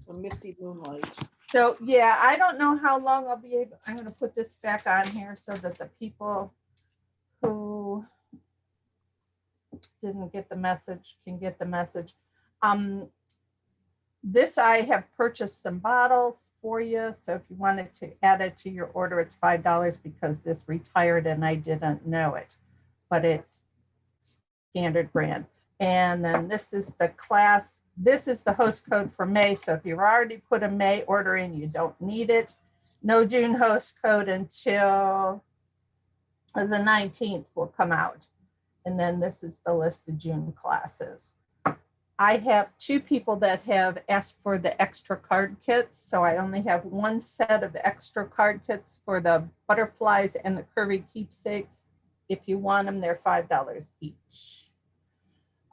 So misty moonlight. So yeah, I don't know how long I'll be able, I'm gonna put this back on here so that the people who didn't get the message can get the message. This I have purchased some bottles for you. So if you wanted to add it to your order, it's $5 because this retired and I didn't know it, but it's standard brand. And then this is the class, this is the host code for May. So if you've already put a May order in, you don't need it. No June host code until the 19th will come out. And then this is the list of June classes. I have 2 people that have asked for the extra card kits. So I only have 1 set of extra card kits for the butterflies and the curvy keepsakes. If you want them, they're $5 each.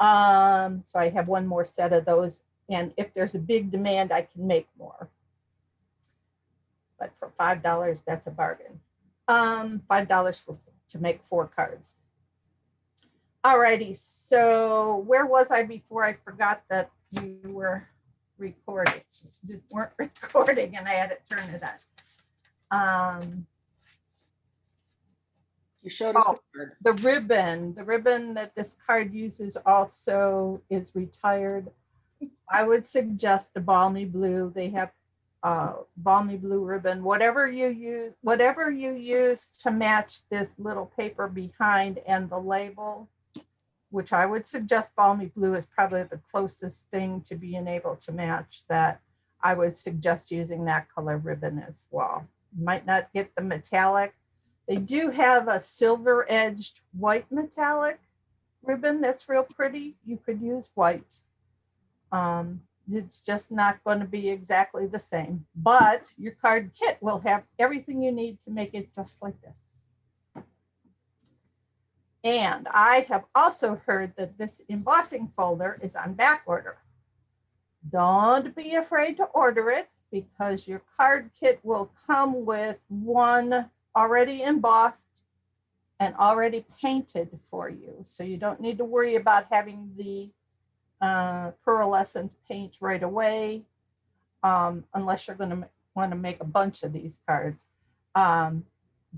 So I have 1 more set of those. And if there's a big demand, I can make more. But for $5, that's a bargain. $5 to make 4 cards. Alrighty, so where was I before I forgot that you were recording? You weren't recording and I had to turn it on. You showed us the card. The ribbon that this card uses also is retired. I would suggest a balmy blue. They have balmy blue ribbon, whatever you use to match this little paper behind and the label, which I would suggest balmy blue is probably the closest thing to being able to match that. I would suggest using that color ribbon as well. You might not get the metallic. They do have a silver edged white metallic ribbon that's real pretty. You could use white. It's just not going to be exactly the same, but your card kit will have everything you need to make it just like this. And I have also heard that this embossing folder is on back order. Don't be afraid to order it because your card kit will come with 1 already embossed and already painted for you. So you don't need to worry about having the pearlescent paint right away, unless you're going to want to make a bunch of these cards.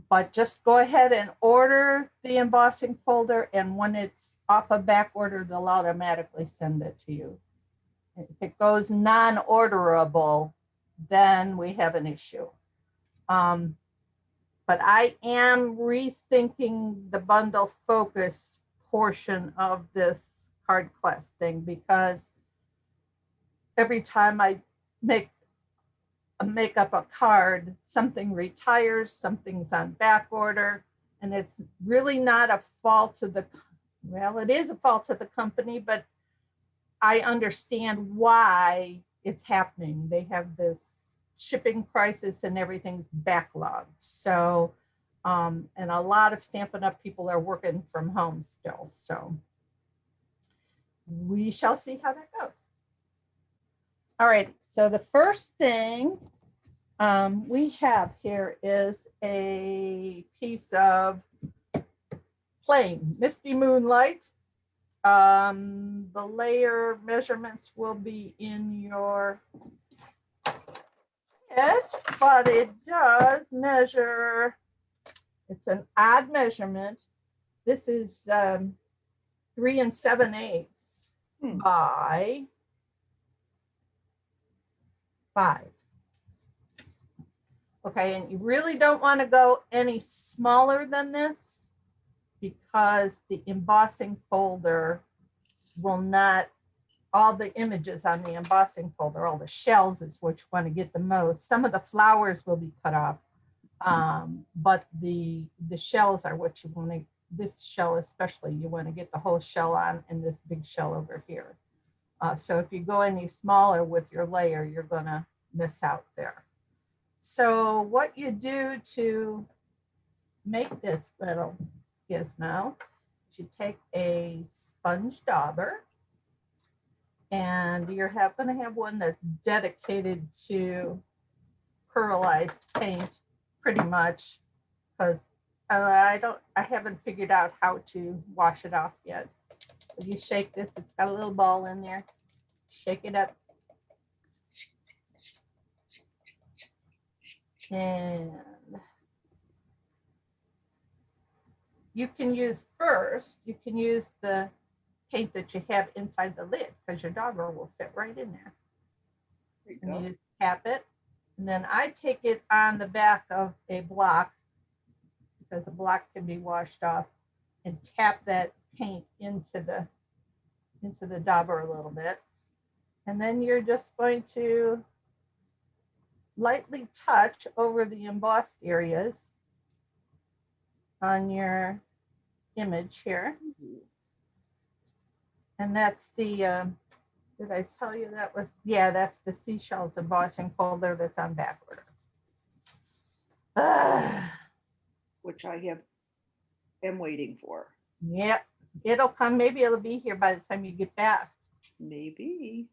But just go ahead and order the embossing folder, and when it's off of back order, they'll automatically send it to you. If it goes non-orderable, then we have an issue. But I am rethinking the bundle focus portion of this card class thing because every time I make up a card, something retires, something's on back order, and it's really not a fault of the, well, it is a fault of the company, but I understand why it's happening. They have this shipping crisis and everything's backlogged. So, and a lot of Stampin' Up! People are working from home still. So we shall see how that goes. All right, so the first thing we have here is a piece of plain Misty Moonlight. The layer measurements will be in your kit, but it does measure, it's an odd measurement. This is 3 7/8 by 5. Okay, and you really don't want to go any smaller than this because the embossing folder will not, all the images on the embossing folder, all the shells is what you want to get the most. Some of the flowers will be cut off, but the shells are what you want to, this shell especially, you want to get the whole shell on and this big shell over here. So if you go any smaller with your layer, you're going to miss out there. So what you do to make this little gizmo, you take a sponge dauber, and you're going to have one that's dedicated to pearlized paint, pretty much, because I haven't figured out how to wash it off yet. You shake this, it's got a little ball in there, shake it up. And you can use you can use the paint that you have inside the lid because your dogger will fit right in there. There you And go. you just tap it. And then I take it on the back of a block because the block can be washed off and tap that paint into the dauber a little bit. And then you're just going to lightly touch over the embossed areas on your image here. And that's the, did I tell you that was, yeah, that's the Seashells embossing folder that's on back order. Which I am waiting for. Yep, it'll come, maybe it'll be here by the time you get back. Maybe.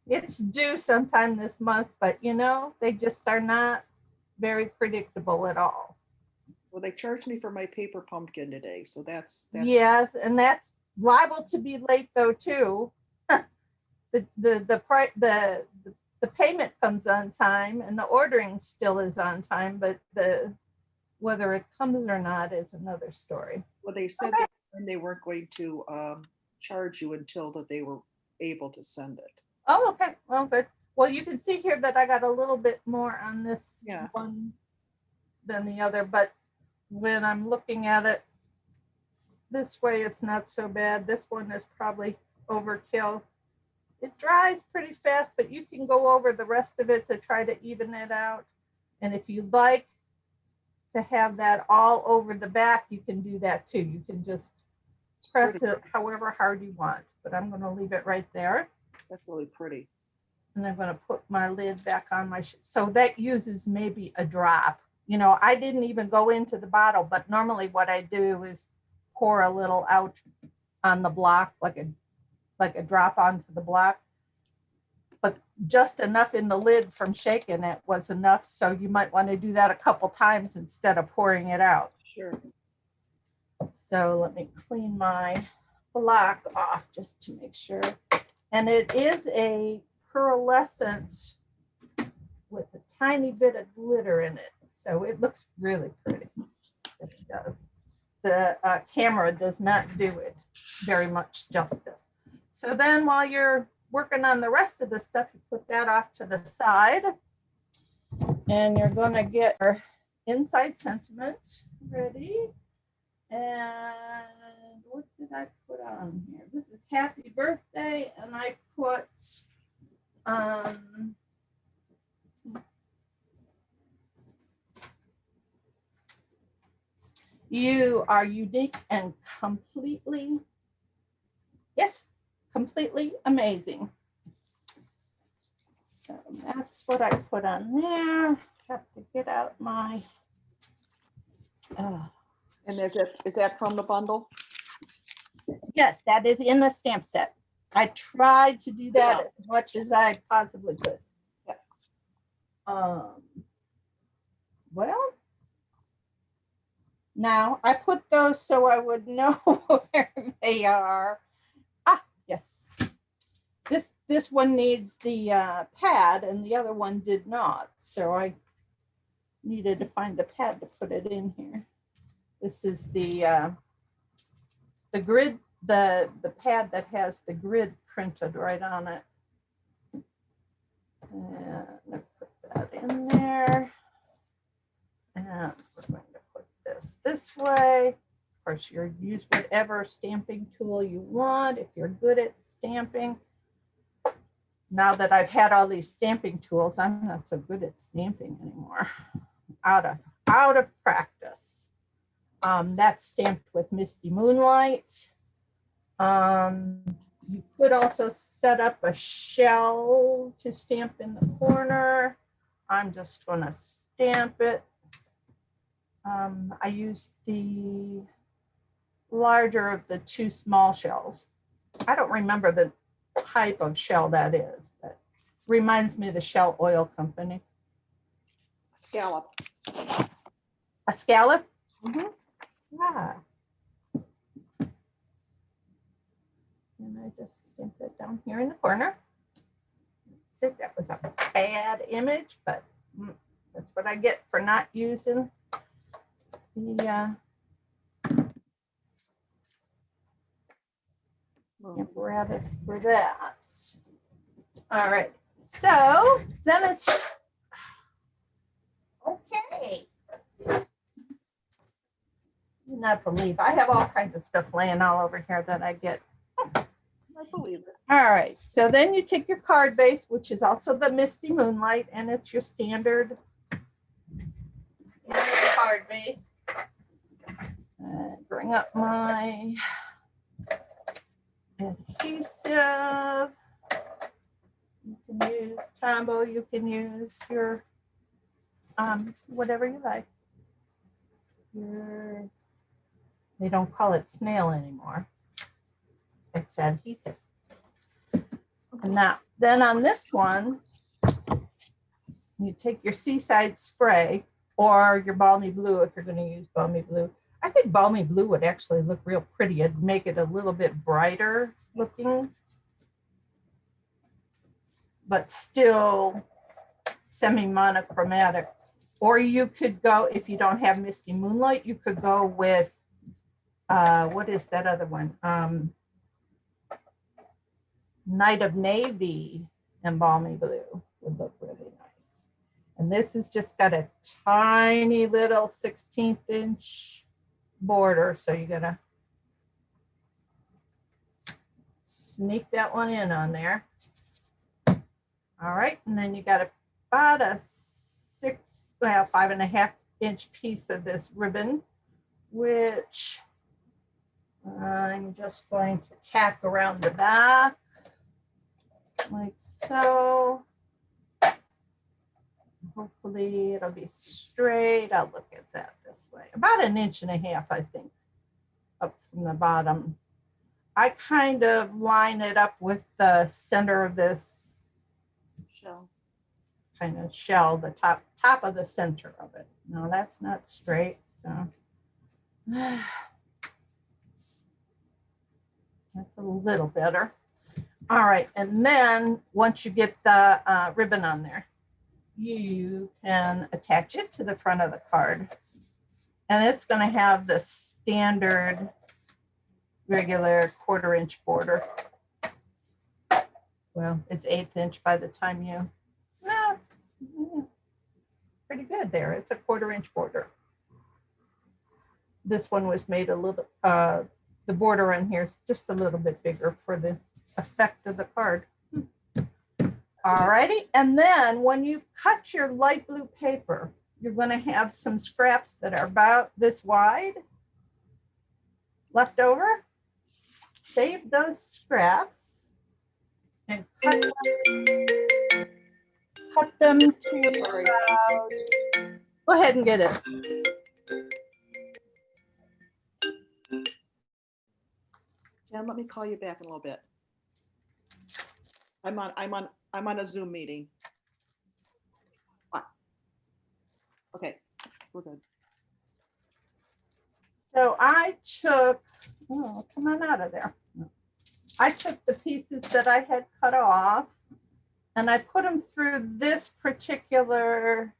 It's due sometime this month, but you know, they just are not very predictable at all. Well, they charged me for my paper pumpkin today, so that's Yes, and that's liable to be late though too. The payment comes on time and the ordering still is on time, but whether it comes or not is another story. Well, they said Okay. they weren't going to charge you until that they were able to send it. Oh, okay. Well, good. Well, you can see here that I got a little bit more on this one than the other, but when I'm looking at it this way, it's not so bad. This one is probably overkill. It dries pretty fast, but you can go over the rest of it to try to even it out. And if you like to have that all over the back, you can do that too. You can just press it however hard you want, but I'm going to leave it right there. That's really pretty. And I'm going to put my lid back on my, so that uses maybe a drop. You know, I didn't even go into the bottle, but normally what I do is pour a little out on the block, like a drop onto the block. But just enough in the lid from shaking it was enough. So you might want to do that a couple times instead of pouring it out. Sure. So let me clean my block off just to make sure. And it is a pearlescent with a tiny bit of glitter in it. So it looks really pretty. It does. The camera does not do it very much justice. So then while you're working on the rest of the stuff, you put that off to the side. And you're going to get our inside sentiment ready. And what did I put on here? This is happy birthday. And I put, you are unique and completely, yes, completely amazing. So that's what I put on there. Have to get out my, and is that from the bundle? yes, that is in the stamp set. I tried to do that as much as I possibly could. Yeah. Well, now I put those so I would know where they are. Ah, yes. This one needs the pad and the other one did not. So I needed to find the pad to put it in here. This is the grid, the pad that has the grid printed right on it. And I put that in there. And we're going to put this way. Of course, you use whatever stamping tool you want if you're good at stamping. Now that I've had all these stamping tools, I'm not so good at stamping anymore. Out of practice. That's stamped with Misty Moonlight. You could also set up a shell to stamp in the corner. I'm just going to stamp it. I used the larger of the two small shells. I don't remember the type of shell that is, but reminds me of the Shell Oil Company. Scallop. A scallop? Mm-hmm. Yeah. And I just stamped it down here in the corner. That's it. That was a bad image, but That's what I get for not using the apparatus for that. All right, so then it's okay. Not believe I have all kinds of stuff laying all over here that I get. I believe it. All right, so then you take your card base, which is also the Misty Moonlight, and it's your standard card base. Bring up my adhesive. You can use Tombow, you can use your whatever you like. They don't call it snail anymore. It's adhesive. And now, then on this one, you take your Seaside spray or your balmy blue if you're going to use balmy blue. I think balmy blue would actually look real pretty. It'd make it a little bit brighter looking, but still semi-monochromatic. Or you could go, if you don't have Misty Moonlight, you could go with, what is that other one? Night of Navy and balmy blue would look really nice. And this has just got a tiny little 16th inch border. So you gotta sneak that one in on there. All right, and then you got about a 5.5 inch piece of this ribbon, which I'm just going to tack around the back like so. Hopefully it'll be straight. I'll look at that this way. About 1.5 inches, I think, up from the bottom. I kind of line it up with the center of this Shell. kind of shell, the top of the center of it. No, that's not straight. So that's a little better. All right, and then once you get the ribbon on there, you can attach it to the front of the card. And it's going to have the standard regular 1/4 inch border. Well, it's 1/8 inch by the time you, no, it's pretty good there. It's a 1/4 inch border. This one was made a little, the border on here is just a little bit bigger for the effect of the card. All righty, and then when you cut your light blue paper, you're going to have some scraps that are about this wide left over. Save those scraps and cut them to about, go ahead and get it. Jen, let me call you back in a little bit. I'm on a Zoom meeting. Fine. Okay, we're good. So I took, oh, come on out of there. I took the pieces that I had cut off and I put them through this particular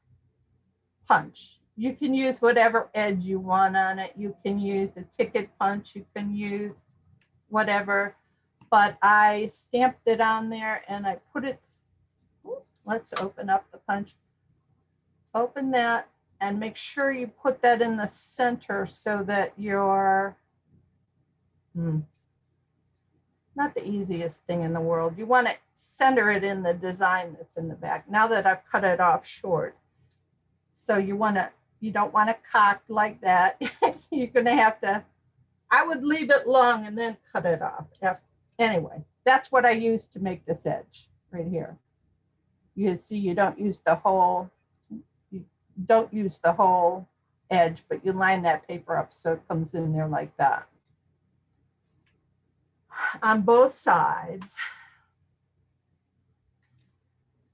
punch. You can use whatever edge you want on it. You can use a ticket punch. You can use whatever. But I stamped it on there and I put it, let's open up the punch. Open that and make sure you put that in the center so that you're, not the easiest thing in the world. You want to center it in the design that's in the back. Now that I've cut it off short. So you don't want to cock like that. You're going to have to, I would leave it long and then cut it off. Anyway, that's what I use to make this edge right here. You can see you don't use the whole edge, but you line that paper up so it comes in there like that. On both sides.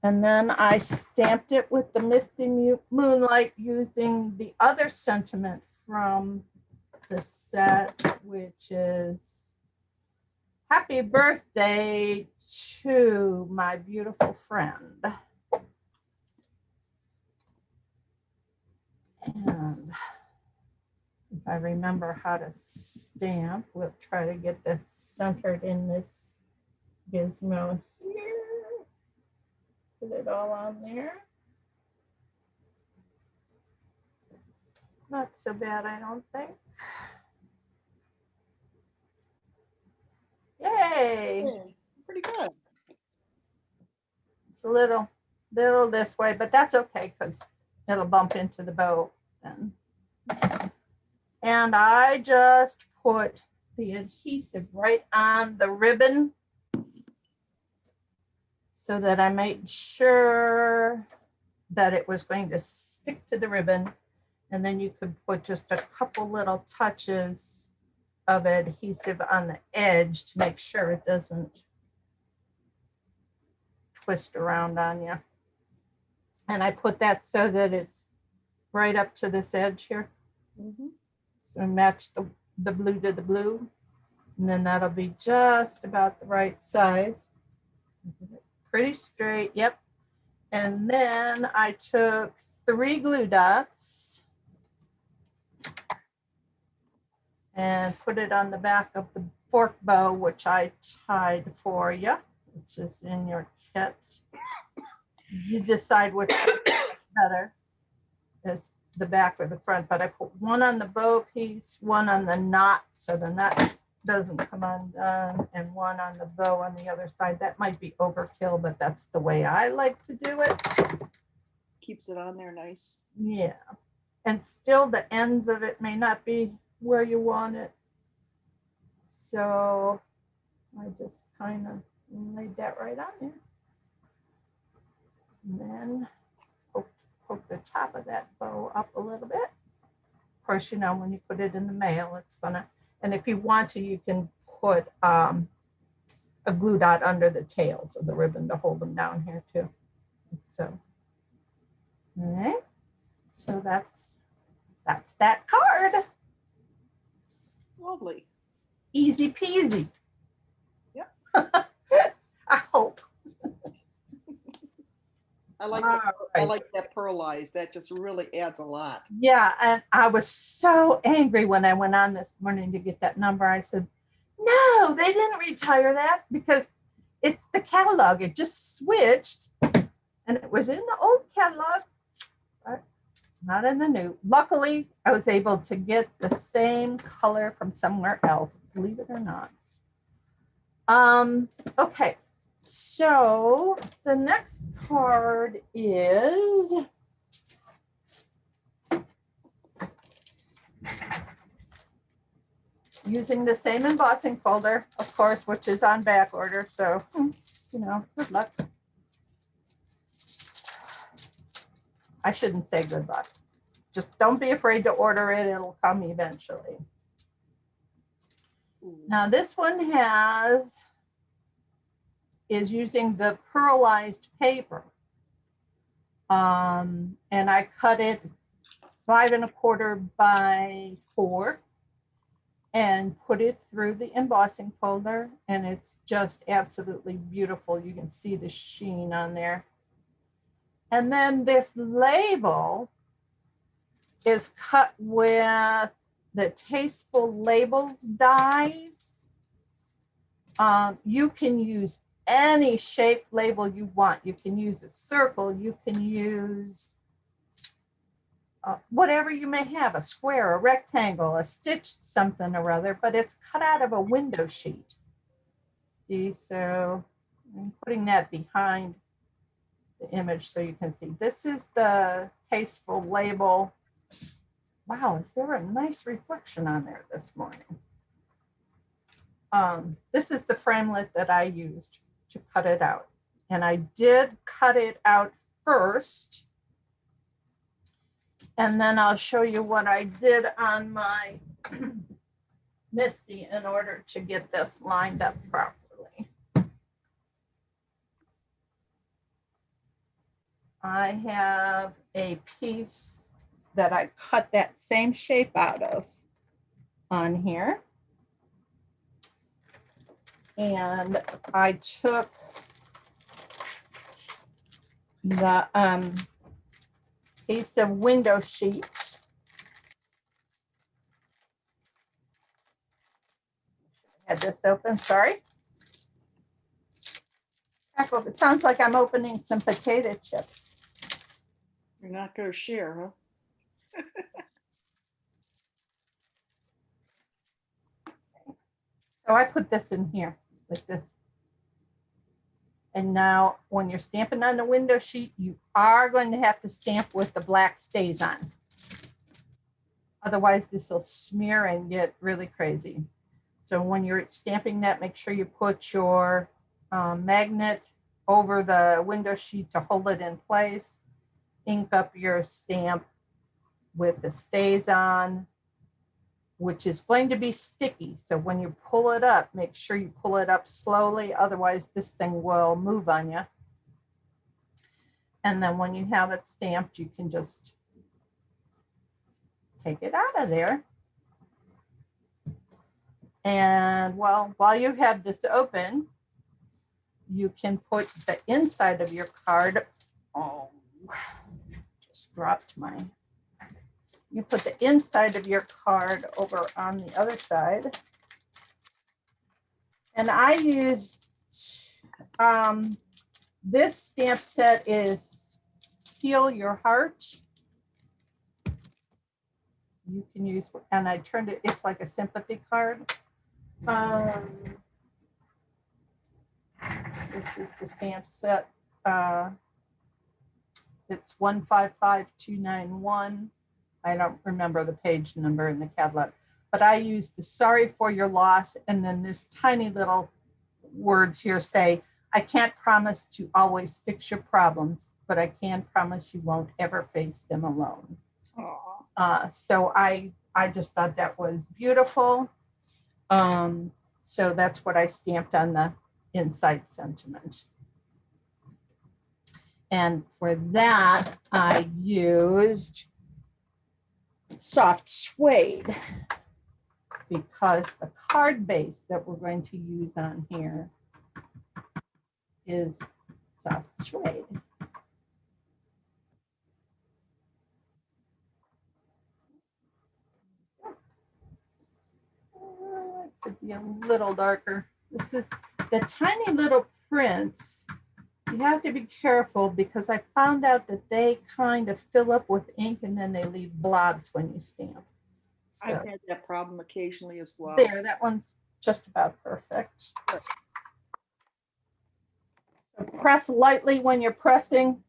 And then I stamped it with the Misty Moonlight using the other sentiment from the set, which is happy birthday to my beautiful friend. And if I remember how to stamp, we'll try to get this centered in this gizmo here. Put it all on there. Not so bad, I don't think. Yay! Hey, pretty good. It's a little this way, but that's okay because it'll bump into the bow then. And I just put the adhesive right on the ribbon so that I made sure that it was going to stick to the ribbon. And then you could put just a couple little touches of adhesive on the edge to make sure it doesn't twist around on you. And I put that so that it's right up to this edge here. Mm-hmm. So match the blue to the blue. And then that'll be just about the right size. Pretty straight, yep. And then I took 3 glue dots and put it on the back of the fork bow, which I tied for you, which is in your kit. You decide which is better, is the back or the front, but I put one on the bow piece, one on the knot, so the knot doesn't come undone, and one on the bow on the other side. That might be overkill, but that's the way I like to do it. Keeps it on there nice. Yeah, and still the ends of it may not be where you want it. So I just kind of laid that right on there. And then poke the top of that bow up a little bit. Of course, you know, when you put it in the mail, it's gonna, and if you want to, you can put a glue dot under the tails of the ribbon to hold them down here too. So, all right. So that's that card. Lovely. Easy peasy. Yep. I hope. I like that, I like that pearlized. That just really adds a lot. Yeah, and I was so angry when I went on this morning to get that number. I said, no, they didn't retire that because it's the catalog. It just switched and it was in the old catalog, but not in the new. Luckily, I was able to get the same color from somewhere else, believe it or not. Okay, so the next card is using the same embossing folder, of course, which is on back order. So, you know, good luck. I shouldn't say good luck. Just don't be afraid to order it. It'll come eventually. Now this one is using the pearlized paper. And I cut it 5 1/4 by 4 and put it through the embossing folder, and it's just absolutely beautiful. You can see the sheen on there. And then this label is cut with the Tasteful Labels dies. You can use any shaped label you want. You can use a circle, you can use whatever you may have, a square, a rectangle, a stitched something or other, but it's cut out of a window sheet. See, so I'm putting that behind the image so you can see. This is the Tasteful Label. Wow, is there a nice reflection on there this morning? This is the framelit that I used to cut it out. And I did cut it out first. And then I'll show you what I did on my Misty in order to get this lined up properly. I have a piece that I cut that same shape out of on here. And I took the piece of window sheet had this open, sorry. It sounds like I'm opening some potato chips. You're not going to share, huh? So I put this in here with this. And now when you're stamping on the window sheet, you are going to have to stamp with the black stays on. Otherwise this will smear and get really crazy. So when you're stamping that, make sure you put your magnet over the window sheet to hold it in place. Ink up your stamp with the stays on, which is going to be sticky. So when you pull it up, make sure you pull it up slowly. Otherwise this thing will move on you. And then when you have it stamped, you can just take it out of there. And well, while you have this open, you can put the inside of your card. Oh, just dropped my. You put the inside of your card over on the other side. And I used, this stamp set is Heal Your Heart. You can use, and I turned it, it's like a sympathy card. This is the stamp set. It's 155291. I don't remember the page number in the catalog, but I used the sorry for your loss. And then this tiny little words here say, I can't promise to always fix your problems, but I can promise you won't ever face them alone. So I just thought that was beautiful. So that's what I stamped on the inside sentiment. And for that, I used soft suede because the card base that we're going to use on here is soft suede. It could be a little darker. This is the tiny little prints. You have to be careful because I found out that they kind of fill up with ink and then they leave blobs when you stamp. So I've had that problem occasionally as well. there, that one's just about perfect. So press lightly when you're pressing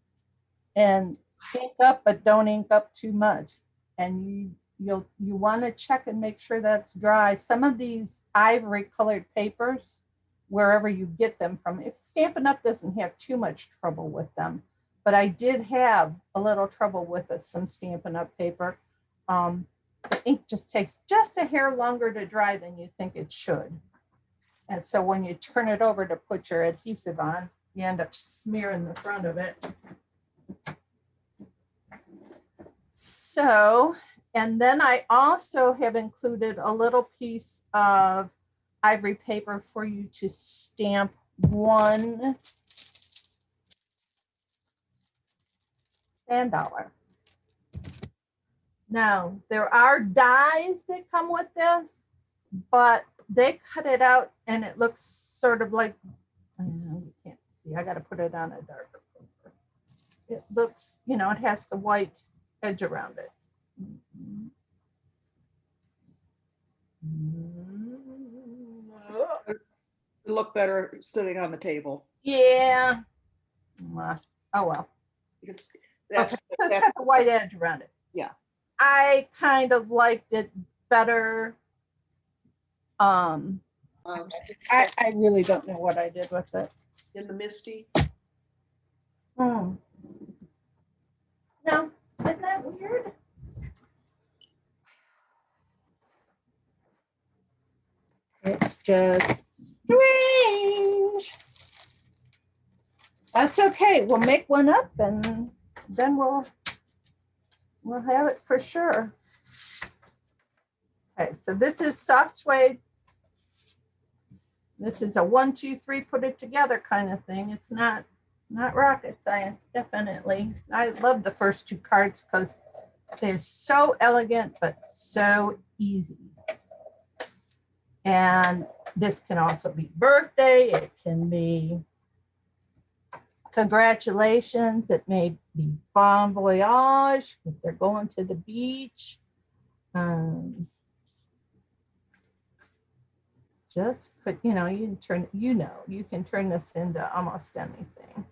and ink up, but don't ink up too much. And you want to check and make sure that's dry. Some of these ivory colored papers, wherever you get them from, if Stampin' Up! Doesn't have too much trouble with them, but I did have a little trouble with some Stampin' Up! Paper. The ink just takes just a hair longer to dry than you think it should. And so when you turn it over to put your adhesive on, you end up smearing the front of it. So, and then I also have included a little piece of ivory paper for you to stamp one sand dollar. Now, there are dies that come with this, but they cut it out and it looks sort of like, I know you can't see, I got to put it on a darker paper. It looks, you know, it has the white edge around it. It look better sitting on the table. Yeah. Oh, well. That's It's got the white edge around it. Yeah. I kind of liked it better. I really don't know what I did with it. In the Misty. No, isn't that weird? It's just strange. That's okay. We'll make one up and then we'll have it for sure. Okay, so this is soft suede. This is a 1, 2, 3, put it together kind of thing. It's not rocket science, definitely. I love the first two cards because they're so elegant, but so easy. And this can also be birthday. It can be congratulations. It may be bon voyage if they're going to the beach. Just put, you know, you can turn this into almost anything.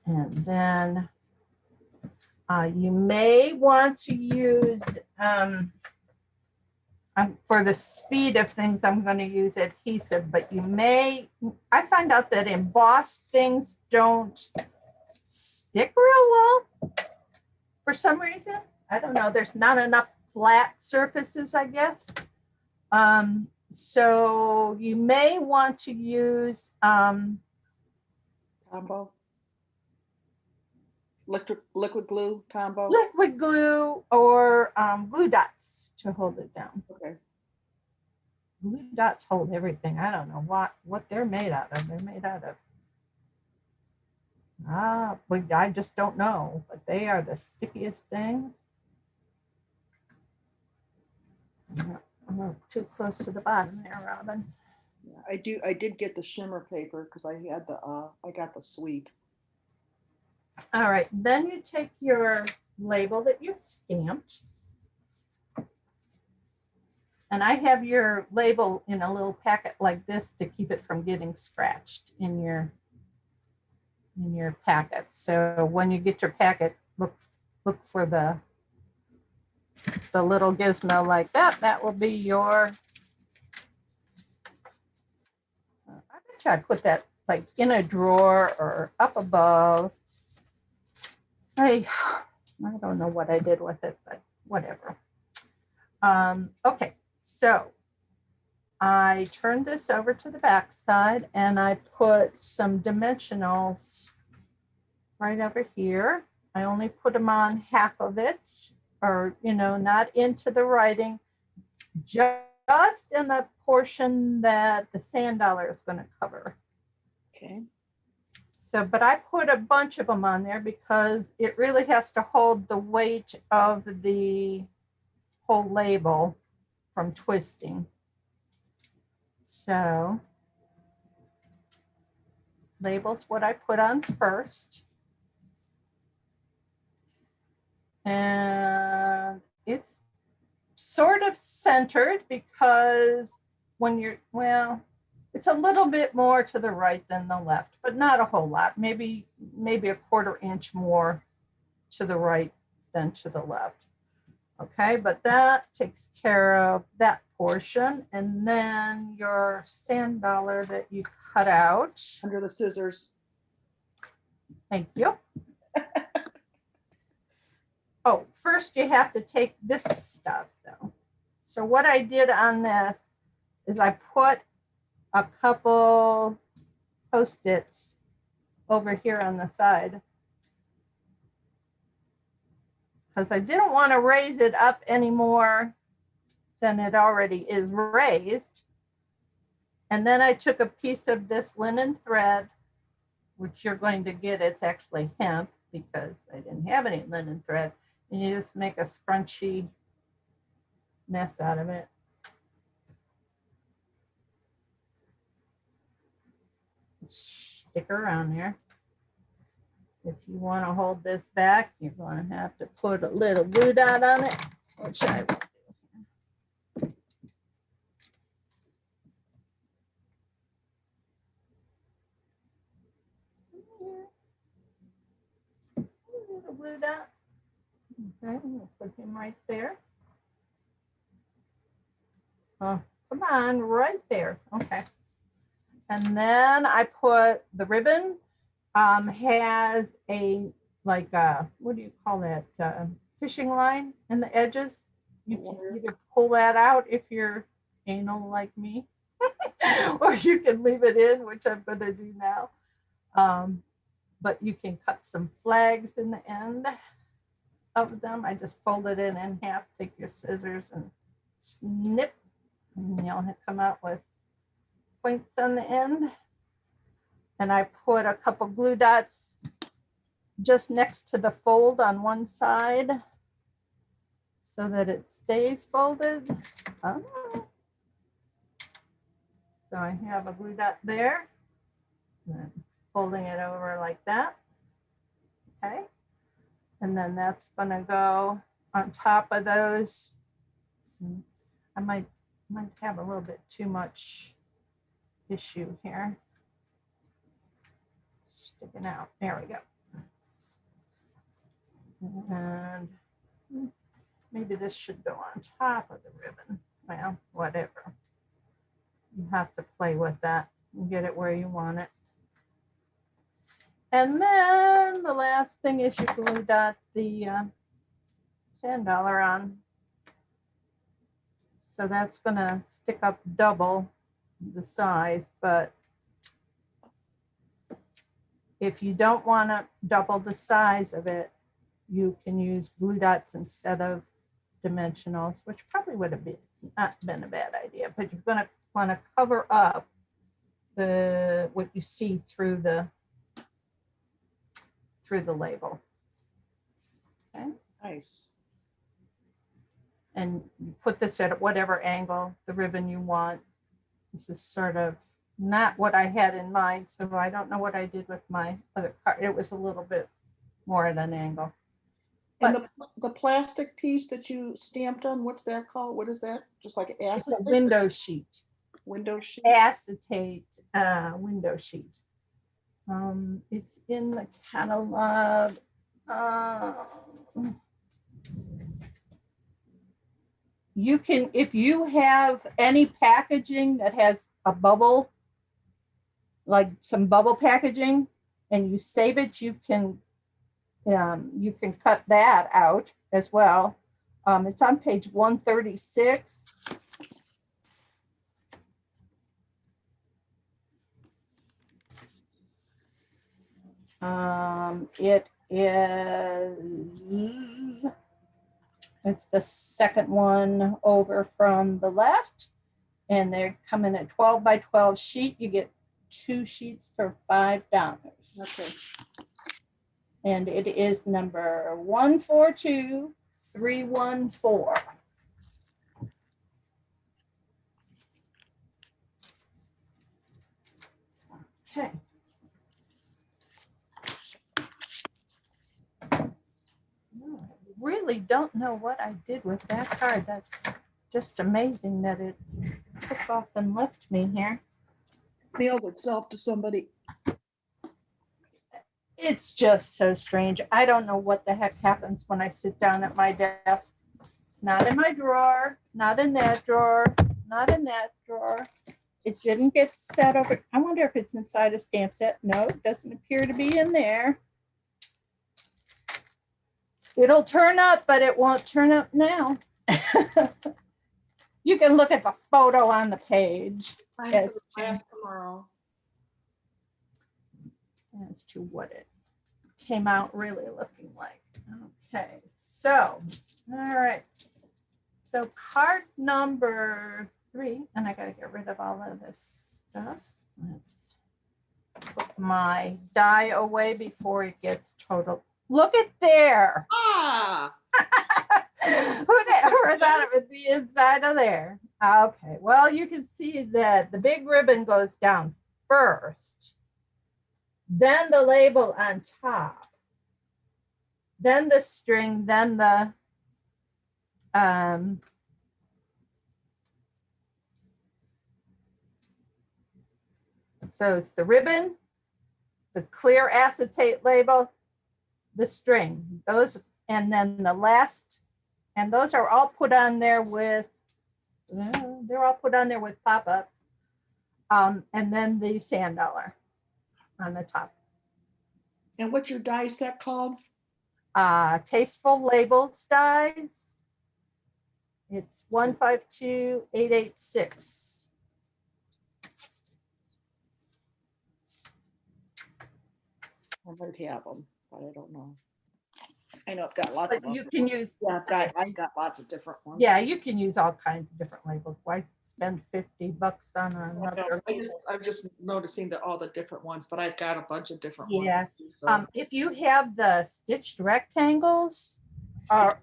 And then you may want to use, for the speed of things, I'm going to use adhesive, but I find out that embossed things don't stick real well for some reason. I don't know. There's not enough flat surfaces, I guess. So you may want to use Tombow. Liquid glue, Tombow. liquid glue or glue dots to hold it down. Okay. Glue dots hold everything. I don't know what they're made out of. They're made out of. I just don't know, but they are the stickiest things. I'm too close to the bottom there, Robin. Yeah, I did get the shimmer paper because I got the suite. All right, then you take your label that you stamped. And I have your label in a little packet like this to keep it from getting scratched in your packet. So when you get your packet, look for the little gizmo like that. That will be your, I bet you I'd put that like in a drawer or up above. I don't know what I did with it, but whatever. Okay, so I turned this over to the back side and I put some dimensionals right over here. I only put them on half of it, or, you know, not into the writing, just in the portion that the sand dollar is going to cover. Okay. So, but I put a bunch of them on there because it really has to hold the weight of the whole label from twisting. So, label's what I put on first. And it's sort of centered because when you're, well, it's a little bit more to the right than the left, but not a whole lot. Maybe a 1/4 inch more to the right than to the left. Okay, but that takes care of that portion. And then your sand dollar that you cut out. Under the scissors. Thank you. Oh, first you have to take this stuff though. So what I did on this is I put a couple Post-its over here on the side because I didn't want to raise it up any more than it already is raised. And then I took a piece of this linen thread, which you're going to get, it's actually hemp because I didn't have any linen thread, and you just make a scrunchy mess out of it. Stick around there. If you want to hold this back, you're going to have to put a little glue dot on it, which I will do. A little glue dot. Okay, I'm going to put him right there. Oh, come on, right there. Okay. And then I put the ribbon, has a, like, what do you call that? Fishing line in the edges. You can either pull that out if you're anal like me, or you can leave it in, which I'm going to do now. But you can cut some flags in the end of them. I just fold it in half, take your scissors and snip, and you'll come out with points on the end. And I put a couple glue dots just next to the fold on one side so that it stays folded. Oh. So I have a blue dot there, and then folding it over like that. Okay. And then that's gonna go on top of those. I might have a little bit too much issue here. Sticking out, there we go. And maybe this should go on top of the ribbon. Well, whatever. You have to play with that and get it where you want it. And then the last thing is you glue dot the sand dollar on. So that's gonna stick up double the size, but if you don't want to double the size of it, you can use blue dots instead of dimensionals, which probably would have not been a bad idea, but you're gonna want to cover up what you see through the label. Okay. Nice. And you put this at whatever angle the ribbon you want. This is sort of not what I had in mind, so I don't know what I did with my other card. It was a little bit more at an angle. And the plastic piece that you stamped on, what's that called? What is that? Just like It's a acetate? window sheet. Window sheet? Acetate window sheet. It's in the catalog. You can, if you have any packaging that has a bubble, like some bubble packaging, and you save it, you can cut that out as well. It's on page 136. It's the second one over from the left, and they're coming at 12 by 12 sheet. You get 2 sheets for $5. Okay. And it is number 142314. Okay. Really don't know what I did with that card. That's just amazing that it took off and left me here. Mailed itself to somebody. It's just so strange. I don't know what the heck happens when I sit down at my desk. It's not in my drawer, not in that drawer, not in that drawer. It didn't get set over. I wonder if it's inside a stamp set. No, it doesn't appear to be in there. It'll turn up, but it won't turn up now. You can look at the photo on the page as tomorrow. To what it came out really looking like. Okay, so, all right. So card number 3, and I gotta get rid of all of this stuff. Let's put my die away before it gets total. Look at there. Ah! Whoever thought it would be inside of there? Okay, well, you can see that the big ribbon goes down first, then the label on top, then the string, then the so it's the ribbon, the clear acetate label, the string, those, and then the last, and those are all put on there with, they're all put on there with pop-ups. And then the sand dollar on the top. And what's your die set called? Tasteful Labels dies. It's 152886. I might have them, but I don't know. I know I've got lots of But them. you can use, Yeah, I've got lots of different ones. yeah, you can use all kinds of different labels. Why spend $50 on another? I'm just noticing that all the different ones, but I've got a bunch of different Yeah. ones. Too, so. If you have the stitched rectangles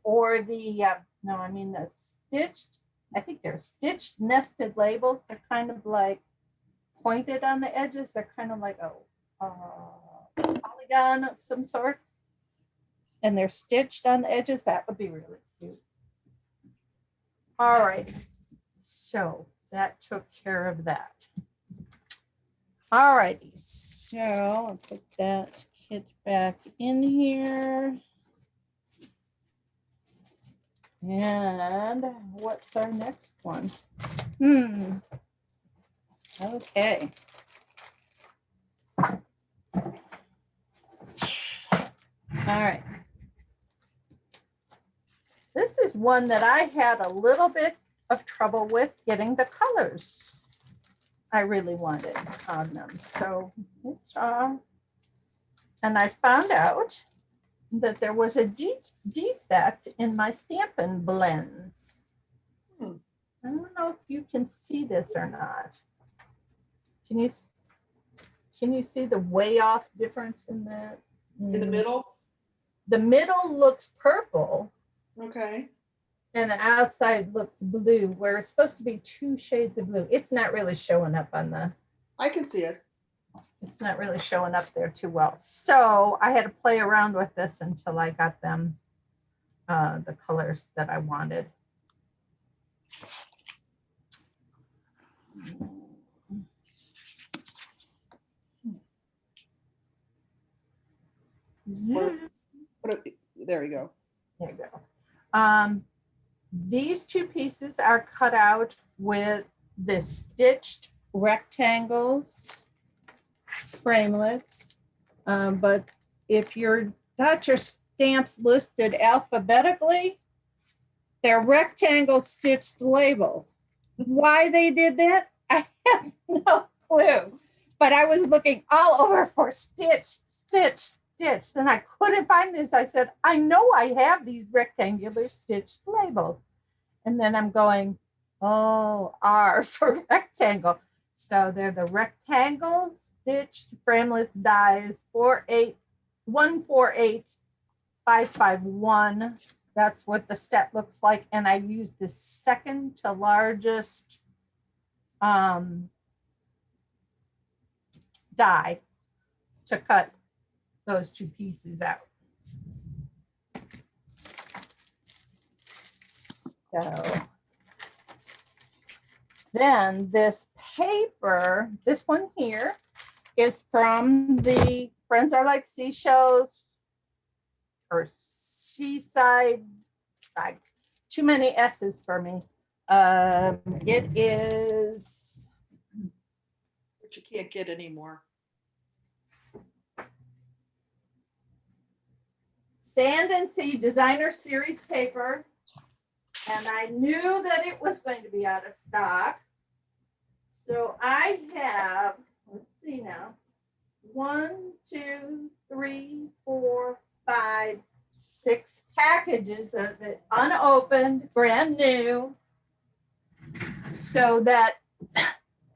or the No, I mean the stitched, I think they're stitched nested labels. They're kind of like pointed on the edges. They're kind of like a polygon of some sort. And they're stitched on the edges. That would be really cute. All right. So that took care of that. All righty. So I'll put that kit back in here. And what's our next one? Okay. All right. This is one that I had a little bit of trouble with getting the colors I really wanted on them. So, and I found out that there was a defect in my Stampin' Blends. I don't know if you can see this or not. Can you see the way off difference in that? In the middle? The middle looks purple. Okay. And the outside looks blue, where it's supposed to be 2 shades of blue. It's not really showing up on the, I can see it. it's not really showing up there too well. So I had to play around with this until I got them the colors that I wanted. There you go. There you go. These 2 pieces are cut out with the stitched rectangles, framelits. But if you're got your stamps listed alphabetically, they're rectangle stitched labels. Why they did that, I have no clue. But I was looking all over for stitched. And I couldn't find this. I said, I know I have these rectangular stitched labels. And then I'm going, oh, R for rectangle. So they're the rectangle stitched framelits dies 148551. That's what the set looks like. And I used the second to largest die to cut those 2 pieces out. So then this paper, this one here, is from the Friends Are Like Seashells or Seaside, like too many S's for me. It is, Which you can't get anymore. Sand and Sea Designer Series paper. And I knew that it was going to be out of stock. So I have, let's see now, 1, 2, 3, 4, 5, 6 packages of it unopened, brand new. So that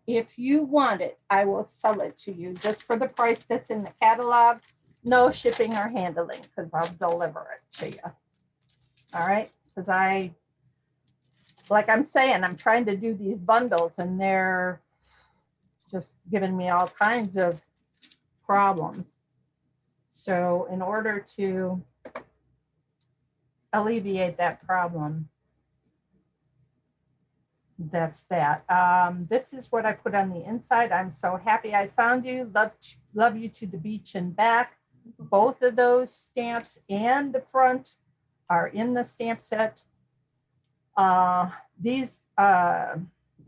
if you want it, I will sell it to you just for the price that's in the catalog. No shipping or handling, because I'll deliver it to you. All right, because like I'm saying, I'm trying to do these bundles and they're just giving me all kinds of problems. So in order to alleviate that problem, that's that. This is what I put on the inside. I'm so happy I found you. Love you to the beach and back. Both of those stamps and the front are in the stamp set. These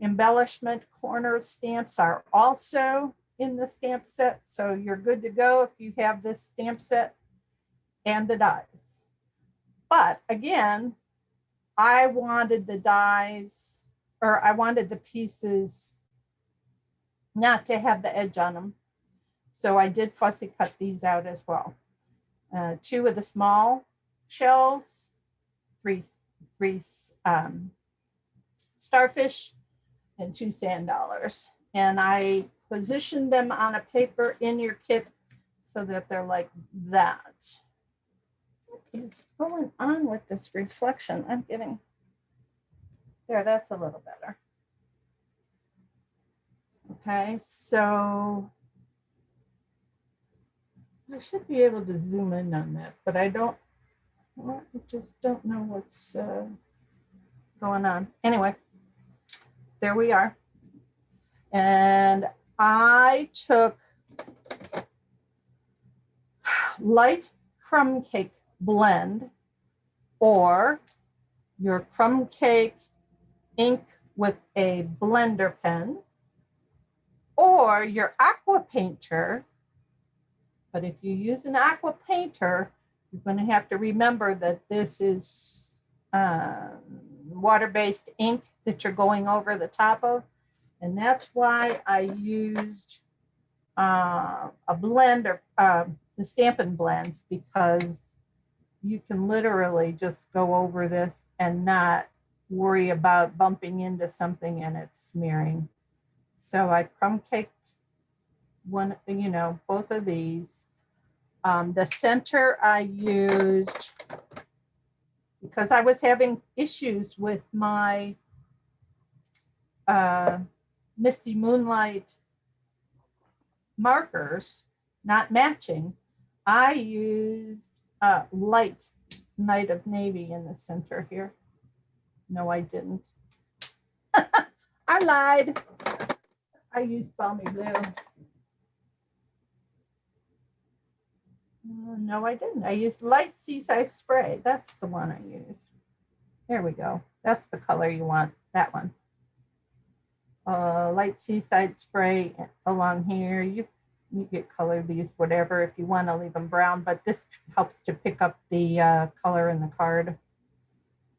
embellishment corner stamps are also in the stamp set. So you're good to go if you have this stamp set and the dies. But again, I wanted the dies, or I wanted the pieces not to have the edge on them. So I did fussy cut these out as well. 2 of the small shells, 3 starfish, and 2 sand dollars. And I positioned them on a paper in your kit so that they're like that. What is going on with this reflection? I'm getting There, that's a little better. Okay, so I should be able to zoom in on that, but I don't, well, I just don't know what's going on. Anyway, there we are. And I took light crumb cake blend or your crumb cake ink with a blender pen or your aqua painter. But if you use an aqua painter, you're going to have to remember that this is water-based ink that you're going over the top of. And that's why I used a blender, the Stampin' Blends, because you can literally just go over this and not worry about bumping into something and it's smearing. So I crumb caked one, you know, both of these. The center I used, because I was having issues with my Misty Moonlight markers not matching, I used light Night of Navy in the center here. No, I didn't. I lied. I used Balmy Blue. No, I didn't. I used light Seaside Spray. That's the one I used. There we go. That's the color you want, that one. Light Seaside Spray along here. You get color these, whatever, if you want to leave them brown, but this helps to pick up the color in the card.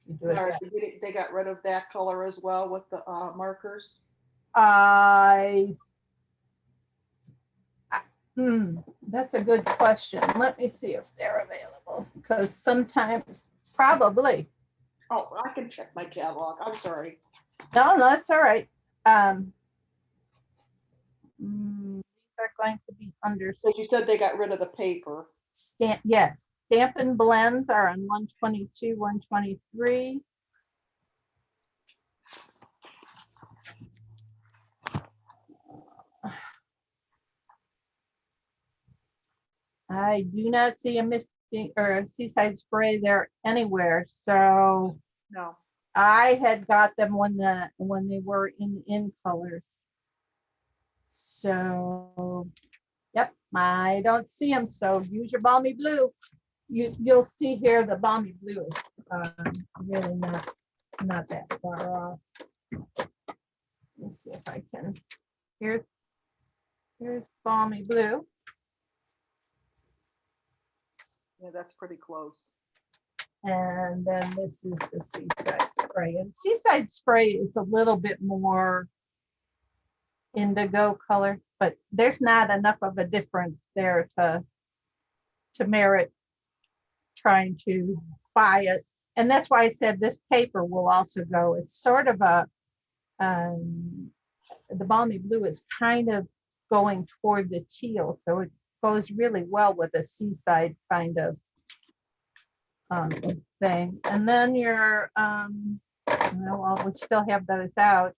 You do it. They got rid of that color as well with the markers? That's a good question. Let me see if they're available, because sometimes, probably. Oh, I can check my catalog. I'm sorry. No, that's all right. These are going to be under. So you said they got rid of the paper. Yes, Stampin' Blends are on 122, 123. I do not see a Misty or a Seaside Spray there anywhere. So no, I had got them when they were in colors. So yep, I don't see them. So use your Balmy Blue. You'll see here the Balmy Blue is really not that far off. Let's see if I can. Here's Balmy Blue. Yeah, that's pretty close. And then this is the Seaside Spray. And Seaside Spray is a little bit more indigo color, but there's not enough of a difference there to merit trying to buy it. And that's why I said this paper will also go. It's sort of a, the Balmy Blue is kind of going toward the teal. So it goes really well with a seaside kind of thing. And then your, well, we still have those out.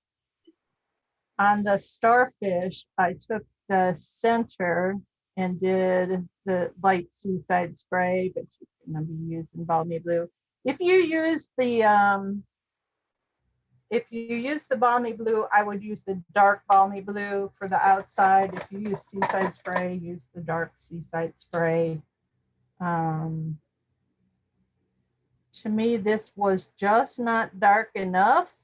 On the Starfish, I took the center and did the light Seaside Spray, but you're going to be using Balmy Blue. If you use the Balmy Blue, I would use the dark Balmy Blue for the outside. If you use Seaside Spray, use the dark Seaside Spray. To me, this was just not dark enough.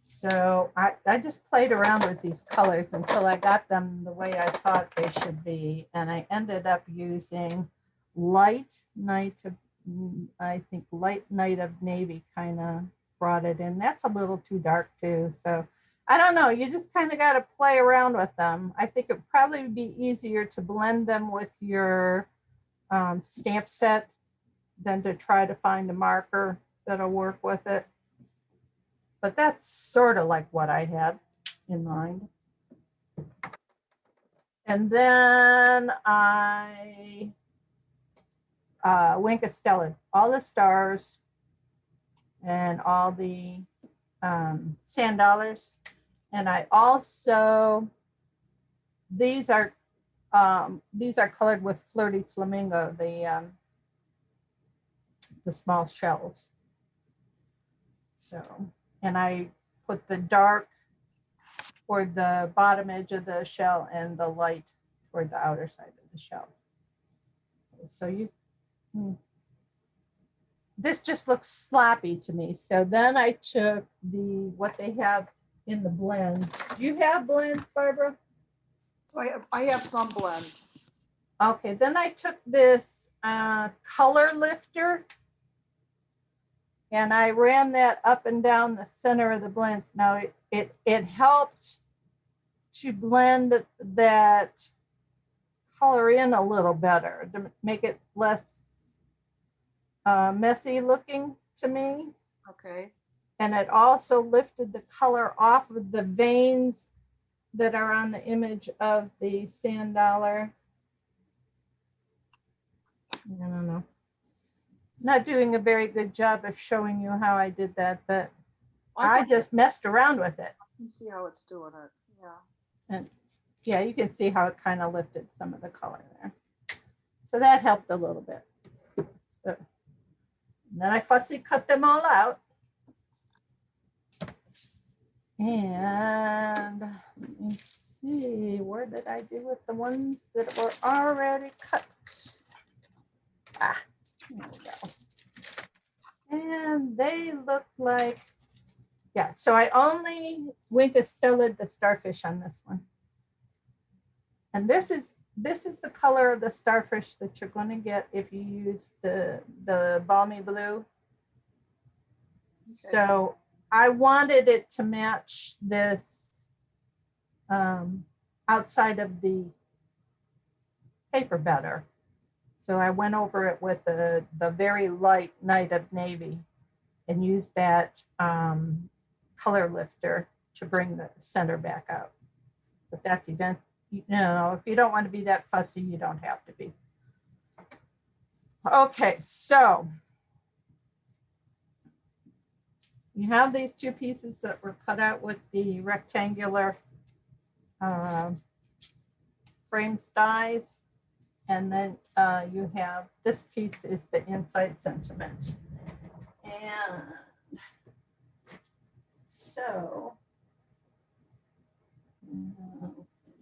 So I just played around with these colors until I got them the way I thought they should be. And I ended up using light Night of, I think light Night of Navy kind of brought it in. That's a little too dark too. So I don't know, you just kind of got to play around with them. I think it'd probably be easier to blend them with your stamp set than to try to find a marker that'll work with it. But that's sort of like what I had in mind. And then I Wink of Stella, all the stars. and all the sand dollars. And I also, these are colored with Flirty Flamingo, the small shells. So, and I put the dark toward the bottom edge of the shell and the light toward the outer side of the shell. So this just looks sloppy to me. So then I took what they have in the blend. Do you have blends, Barbara? I have some blends. Okay, then I took this color lifter and I ran that up and down the center of the blends. Now it helped to blend that color in a little better to make it less messy looking to me. Okay. And it also lifted the color off of the veins that are on the image of the sand dollar. I don't know. Not doing a very good job of showing you how I did that, but I just messed around with it. You can see how it's doing it. Yeah. And yeah, you can see how it kind of lifted some of the color there. So that helped a little bit. But then I fussy cut them all out. And let me see, where did I do with the ones that were already cut? Ah, there we go. And they look like, yeah, so I only Winkestellaed the starfish on this one. And this is the color of the starfish that you're going to get if you use the balmy blue. Okay. So I wanted it to match this outside of the paper better. So I went over it with the very light Night of Navy and used that color lifter to bring the center back out. But that's if you don't want to be that fussy, you don't have to be. Okay, so you have these two pieces that were cut out with the rectangular frame styes. And then you have this piece is the inside sentiment. And so,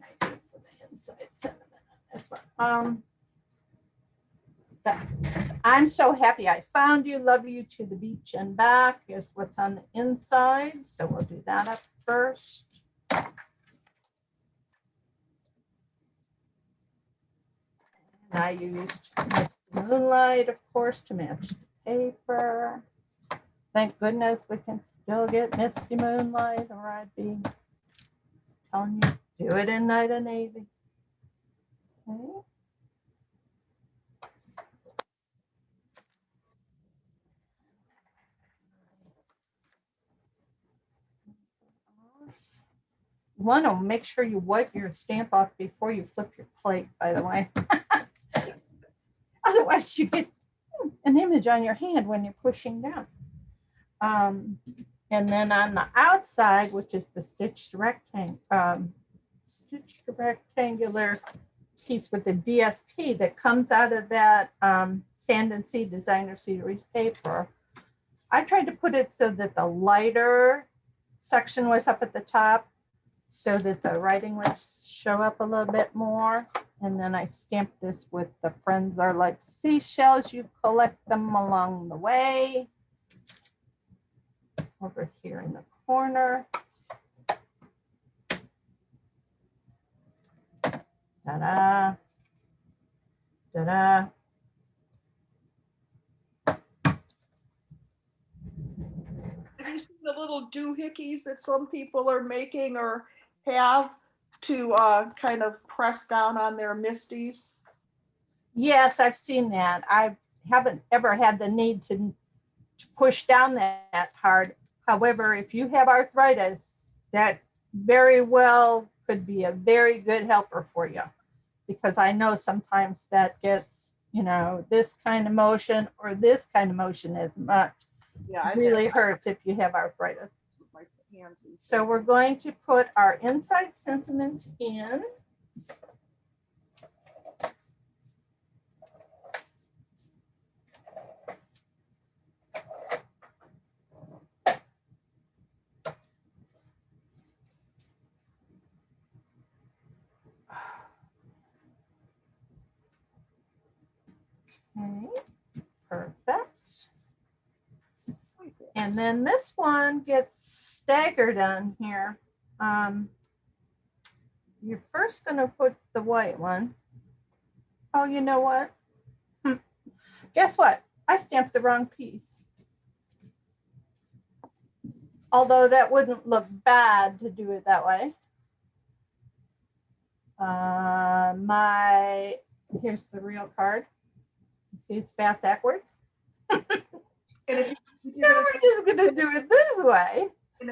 I did for the inside sentiment on this one. I'm so happy I found you. Love you to the beach and back is what's on the inside. So we'll do that up first. And I used Misty Moonlight, of course, to match the paper. Thank goodness we can still get Misty Moonlight, or I'd be telling you, do it in Night of Navy. Okay. You want to make sure you wipe your stamp off before you flip your plate, by the way. Otherwise, you get an image on your hand when you're pushing down. And then on the outside, which is the stitched rectangular piece with the DSP that comes out of that Sand and Sea Designer Series paper, I tried to put it so that the lighter section was up at the top so that the writing would show up a little bit more. And then I stamped this with the friends are like seashells. You collect them along the way. Over here in the corner. Ta-da. Ta-da. Have you seen the little doohickeys that some people are making or have to kind of press down on their misties? Yes, I've seen that. I haven't ever had the need to push down that hard. However, if you have arthritis, that very well could be a very good helper for you, because I know sometimes that gets, this kind of motion or this kind of motion as much. Yeah, I've Really had hurts if you have arthritis. my hands. So we're going to put our inside sentiments in. Okay, perfect. And then this one gets staggered on here. You're first going to put the white one. Oh, you know what? Guess what? I stamped the wrong piece. Although that wouldn't look bad to do it that way. Here's the real card. See, it's backwards. And if So we're just going to do it this way. And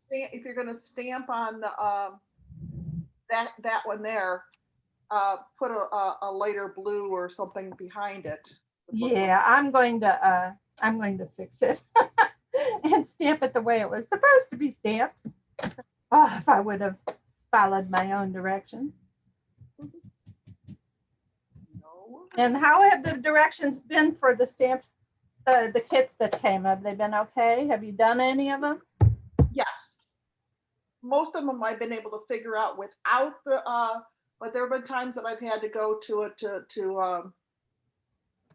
if you're gonna stamp on the that one there, put a lighter blue or something behind it. Yeah, I'm going to fix it and stamp it the way it was supposed to be stamped. Oh, if I would have followed my own direction. No. And how have the directions been for the stamps, the kits that came? Have they been okay? Have you done any of them? Yes. Most of them I've been able to figure out without the but there have been times that I've had to go to it to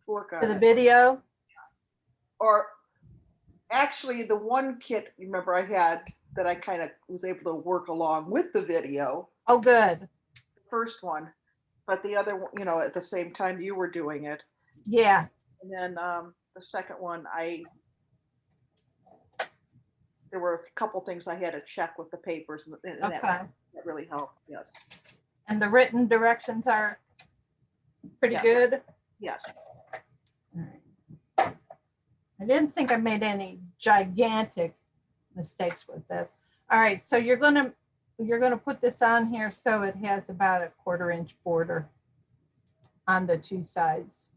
work on For the it. video? Or actually the one kit, remember I had that I kind of was able to work along with the video, Oh, good. the first one, but the other one, at the same time you were doing it. Yeah. And then the second one, there were a couple things I had to check with the papers, and Okay. that really helped. Yes. And the written directions are pretty Yeah. good? Yes. All right. I didn't think I made any gigantic mistakes with this. All right, so you're gonna put this on here so it has about a 1/4 inch border on the two sides.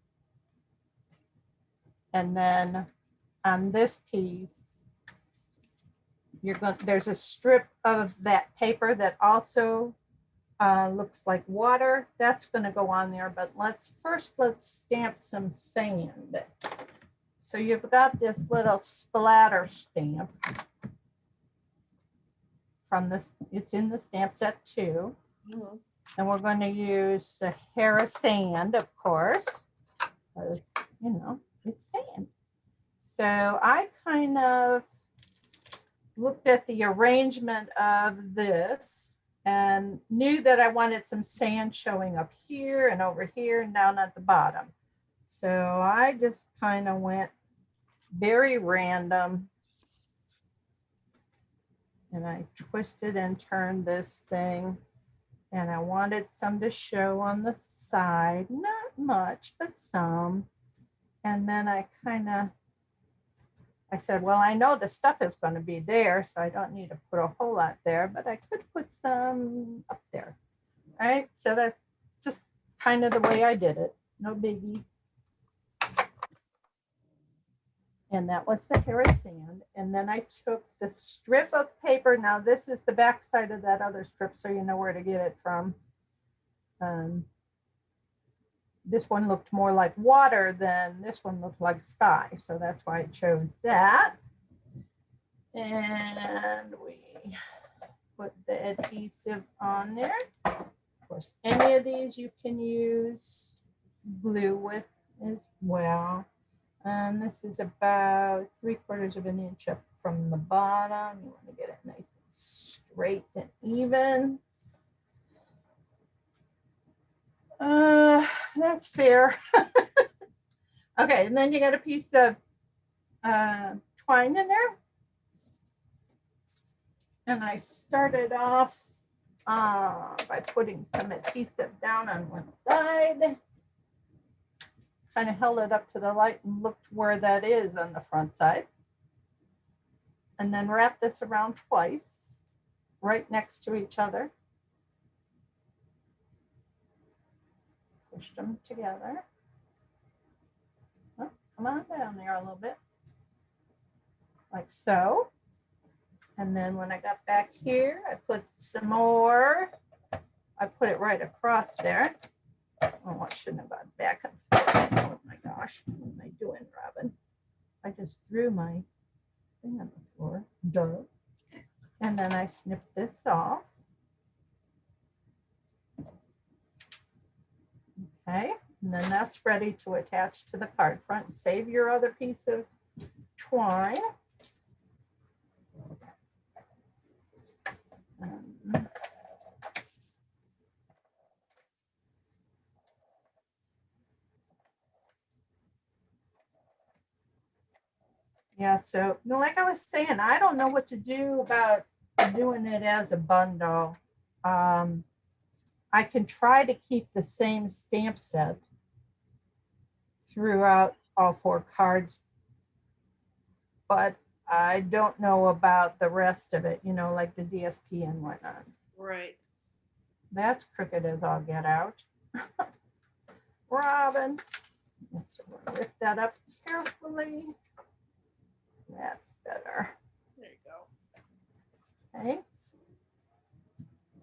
And then on this piece, there's a strip of that paper that also looks like water. That's gonna go on there, but let's stamp some sand. So you've got this little splatter stamp from this, it's in the stamp set too. Mm-hmm. And we're going to use Sahara sand, of course, because, it's sand. So I kind of looked at the arrangement of this and knew that I wanted some sand showing up here and over here and down at the bottom. So I just kind of went very random. And I twisted and turned this thing. And I wanted some to show on the side. Not much, but some. And then I said, well, I know the stuff is going to be there, so I don't need to put a whole lot there, but I could put some up there. All right, so that's just kind of the way I did it. No biggie. And that was Sahara sand. And then I took the strip of paper. Now this is the back side of that other strip, so you know where to get it from. This one looked more like water than this one looked like sky. So that's why I chose that. And we put the adhesive on there. Of course, any of these you can use glue with as well. And this is about 3/4 of an inch up from the bottom. You want to get it nice and straight and even. That's fair. Okay, and then you got a piece of twine in there. And I started off by putting some adhesive down on one side. Kind of held it up to the light and looked where that is on the front side. And then wrap this around twice, right next to each other. Push them together. Oh, come on down there a little bit. like so. And then when I got back here, I put some more. I put it right across there. Oh, I shouldn't have gone back and forth. Oh my gosh, what am I doing, Robin? I just threw my thing on the floor. Duh. And then I snipped this off. Okay, and then that's ready to attach to the card front. Save your other piece of twine. Yeah, so like I was saying, I don't know what to do about doing it as a bundle. I can try to keep the same stamp set throughout all 4 cards, but I don't know about the rest of it, like the DSP and whatnot. Right. That's crooked as all get out. Robin, so we'll lift that up carefully. That's better. There you go. Okay.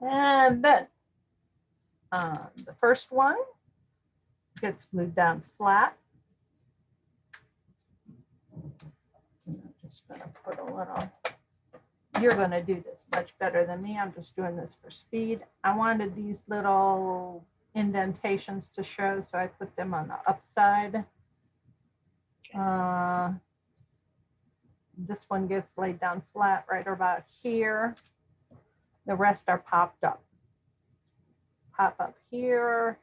And then the first one gets glued down flat. I'm just going to put a little, you're going to do this much better than me. I'm just doing this for speed. I wanted these little indentations to show, so I put them on the upside. This one gets laid down flat right about here. The rest are popped up. Pop up here.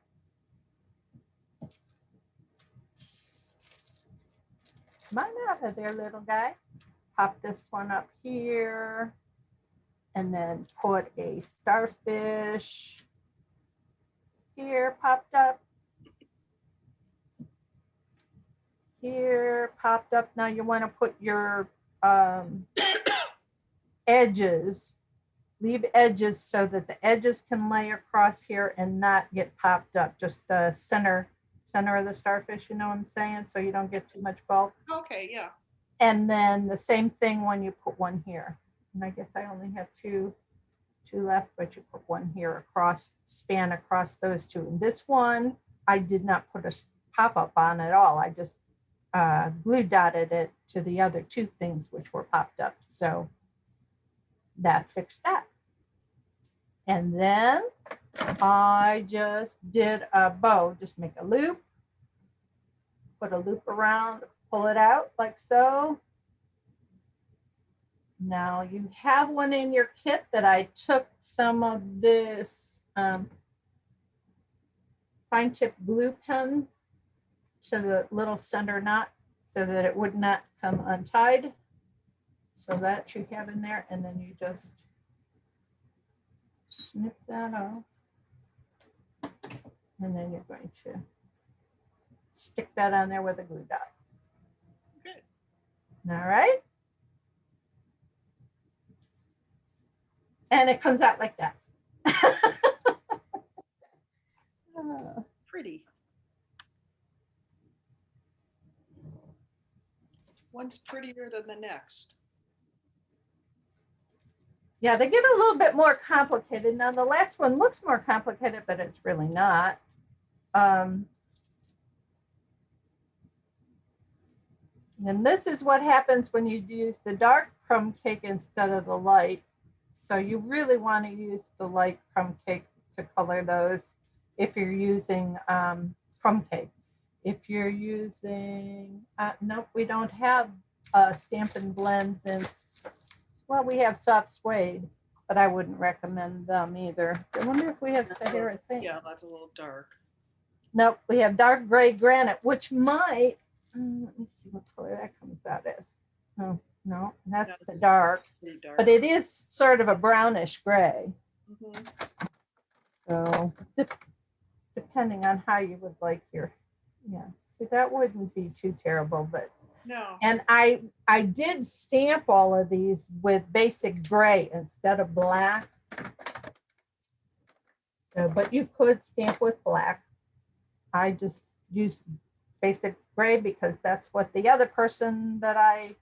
Come on out of there, little guy. Pop this one up here. And then put a starfish here, popped up. Here, popped up. Now you want to put your edges, leave edges so that the edges can lay across here and not get popped up. Just the center of the starfish, you know what I'm saying? So you don't get too much bulk. Okay, yeah. And then the same thing when you put one here. And I guess I only have two left, but you put one here across, span across those 2. And this one, I did not put a pop-up on at all. I just glue dotted it to the other 2 things which were popped up. So that fixed that. And then I just did a bow, just make a loop, put a loop around, pull it out like so. Now you have one in your kit that I took some of this fine tip glue pen to the little center knot so that it would not come untied. So that you have in there, and then you just snip that off. And then you're going to stick that on there with a glue dot. Good. All right. And it comes out like that. Pretty. One's prettier than the next. Yeah, they get a little bit more complicated. Now the last one looks more complicated, but it's really not. And this is what happens when you use the dark crumb cake instead of the light. So you really want to use the light crumb cake to color those if you're using crumb cake. If you're using, nope, we don't have Stampin' Blends in, well, we have soft suede, but I wouldn't recommend them either. I wonder if we have Sahara Sand. Yeah, that's a little dark. Nope, we have dark gray granite, which might, let me see what color that comes out as. Oh, no, that's the dark, but it is sort of a brownish gray. Mm-hmm. So depending on how you would like your, yeah, see, that wouldn't be too terrible, but no. And I did stamp all of these with basic gray instead of black. So, but you could stamp with black. I just used basic gray because that's what the other person that I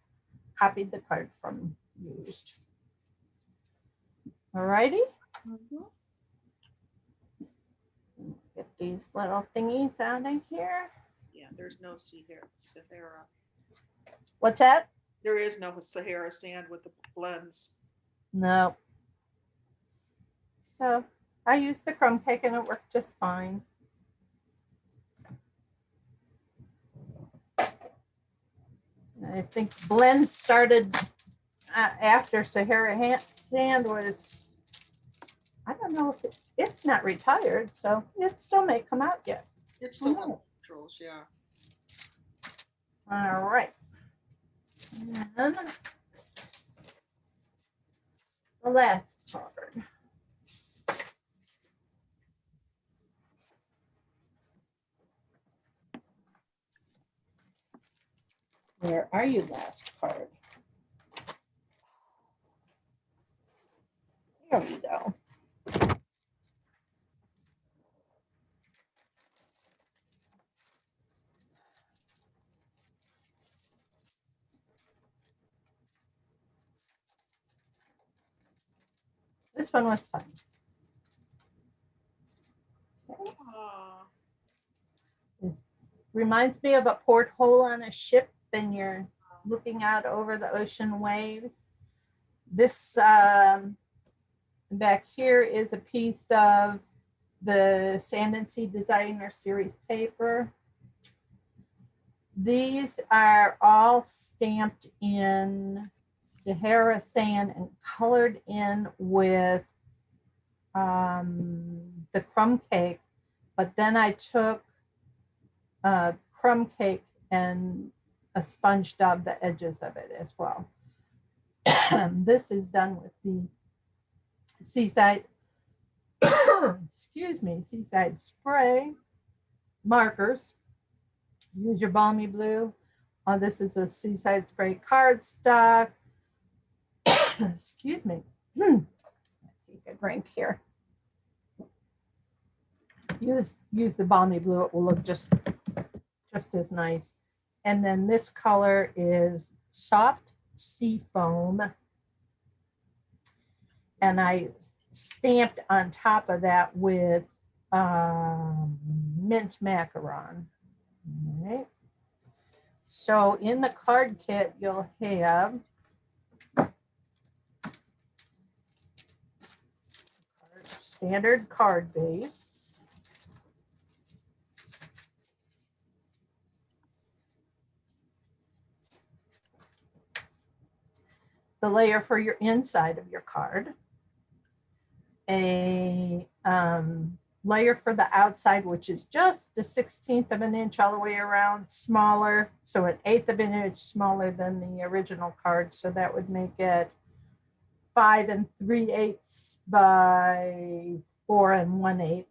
copied the card from used. All righty. Mhm. Get these little thingies out of here. Yeah, there's no Sahara. What's that? There is no Sahara sand with the blends. No. So I used the crumb cake and it worked just fine. I think blends started after Sahara sand was, I don't know if it's not retired, so it still may come out yet. It's still neutrals, yeah. All right. And the last card. Where are you, last card? There we go. This one was fun. Okay. This reminds me of a porthole on a ship and you're looking out over the ocean waves. This back here is a piece of the Sand and Sea Designer Series paper. These are all stamped in Sahara sand and colored in with the crumb cake, but then I took crumb cake and a sponge daubed the edges of it as well. This is done with the Seaside, excuse me, Seaside spray markers. Use your balmy blue. This is a Seaside spray cardstock. Excuse me. Take a drink here. Use the balmy blue. It will look just as nice. And then this color is soft sea foam. And I stamped on top of that with mint macaron. All right. So in the card kit, you'll have standard card base. The layer for your inside of your card. A layer for the outside, which is just the 1/16 of an inch all the way around, smaller. So 1/8 of an inch smaller than the original card. So that would make it 5 3/8 by 4 1/8.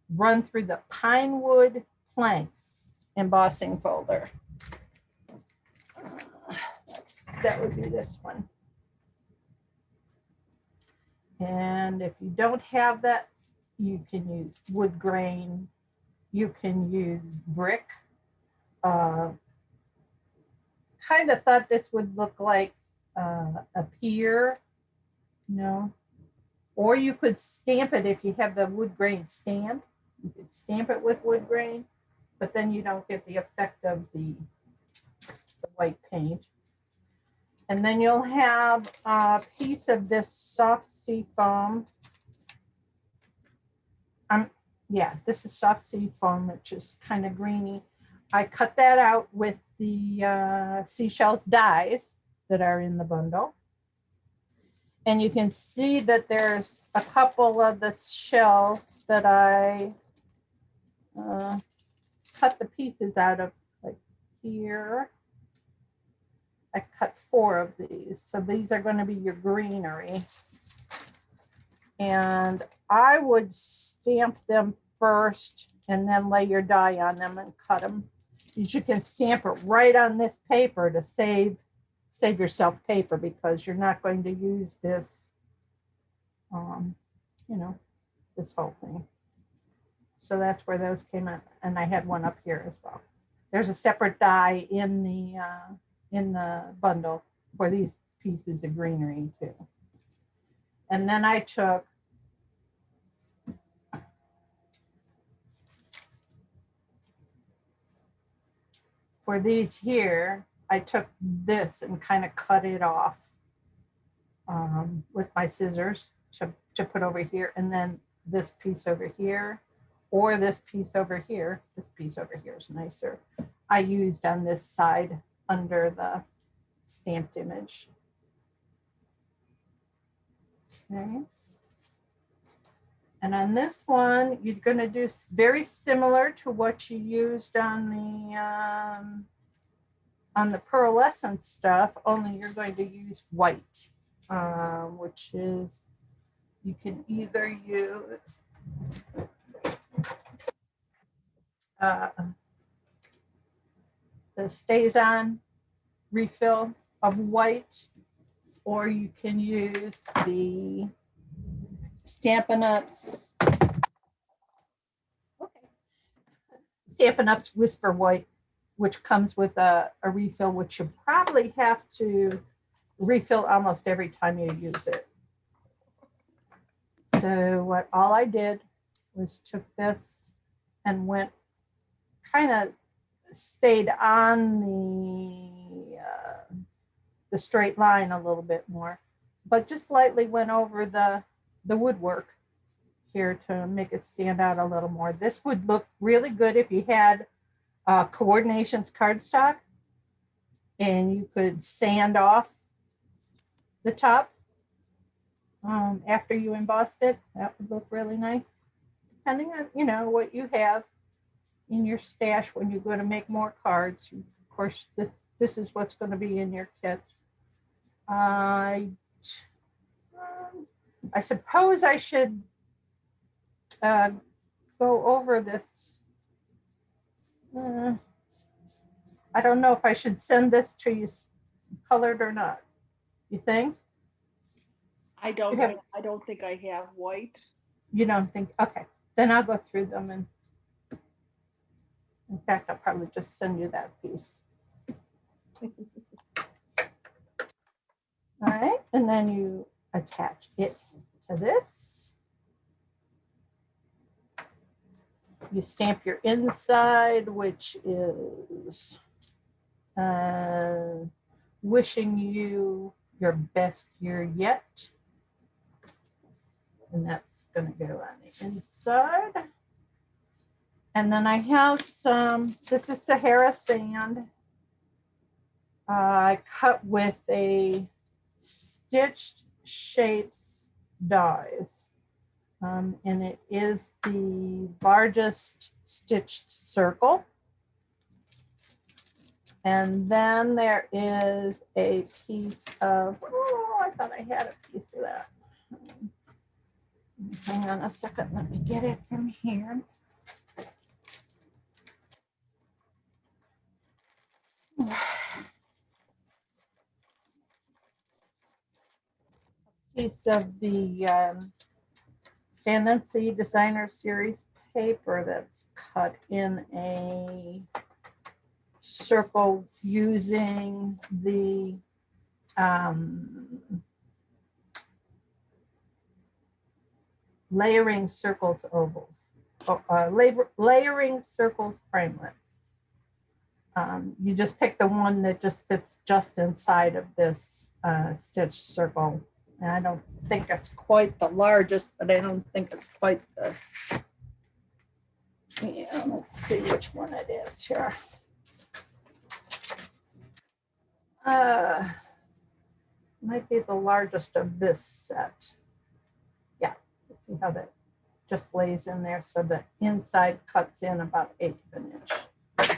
Run through the pine wood planks embossing folder. That would be this one. And if you don't have that, you can use wood grain. You can use brick. Kind of thought this would look like a pier, or you could stamp it if you have the wood grain stamp. You could stamp it with wood grain, but then you don't get the effect of the white paint. And then you'll have a piece of this soft sea foam. Yeah, this is soft sea foam, which is kind of greeny. I cut that out with the Seashells dies that are in the bundle. And you can see that there's a couple of the shells that I cut the pieces out of, like here. I cut 4 of these. So these are going to be your greenery. And I would stamp them first and then lay your die on them and cut them. You can stamp it right on this paper to save yourself paper, because you're not going to use this, this whole thing. So that's where those came out. And I had one up here as well. There's a separate die in the in the bundle for these pieces of greenery too. And then I took for these here, I took this and kind of cut it off with my scissors to put over here, and then this piece over here, or this piece over here. This piece over here is nicer. I used on this side under the stamped image. Okay. And on this one, you're going to do very similar to what you used on the pearlescent stuff, only you're going to use white, which is, you can either use the Stays On refill of white, or you can use the Stampin' Up's, Stampin' Up's Whisper White, which comes with a refill, which you probably have to refill almost every time you use it. So all I did was took this and went, kind of stayed on the straight line a little bit more, but just lightly went over the woodwork here to make it stand out a little more. This would look really good if you had coordinations cardstock and you could sand off the top after you embossed it. That would look really nice, depending on, you know, what you have in your stash when you go to make more cards. Of course, this is what's going to be in your kit. I suppose I should go over this. I don't know if I should send this to you colored or not. You think? I don't think I have white. You don't think? Okay, then I'll go through them, and in fact, I'll probably just send you that piece. All right, and then you attach it to this. You stamp your inside, which is wishing you your best year yet. And that's going to go on the inside. And then I have some, this is Sahara sand. I cut with a Stitched Shapes dies. And it is the largest stitched circle. And then there is a piece of, oh, I thought I had a piece of that. Hang on a second, let me get it from here. Piece of the Sand and Sea Designer Series paper that's cut in a circle using the layering circles ovals, layering circles framelits. You just pick the one that just fits just inside of this stitched circle. And I don't think it's quite the largest, but I don't think it's quite the, yeah, let's see which one it is here. Might be the largest of this set. Yeah, let's see how that just lays in there. So the inside cuts in about 1/8 of an inch.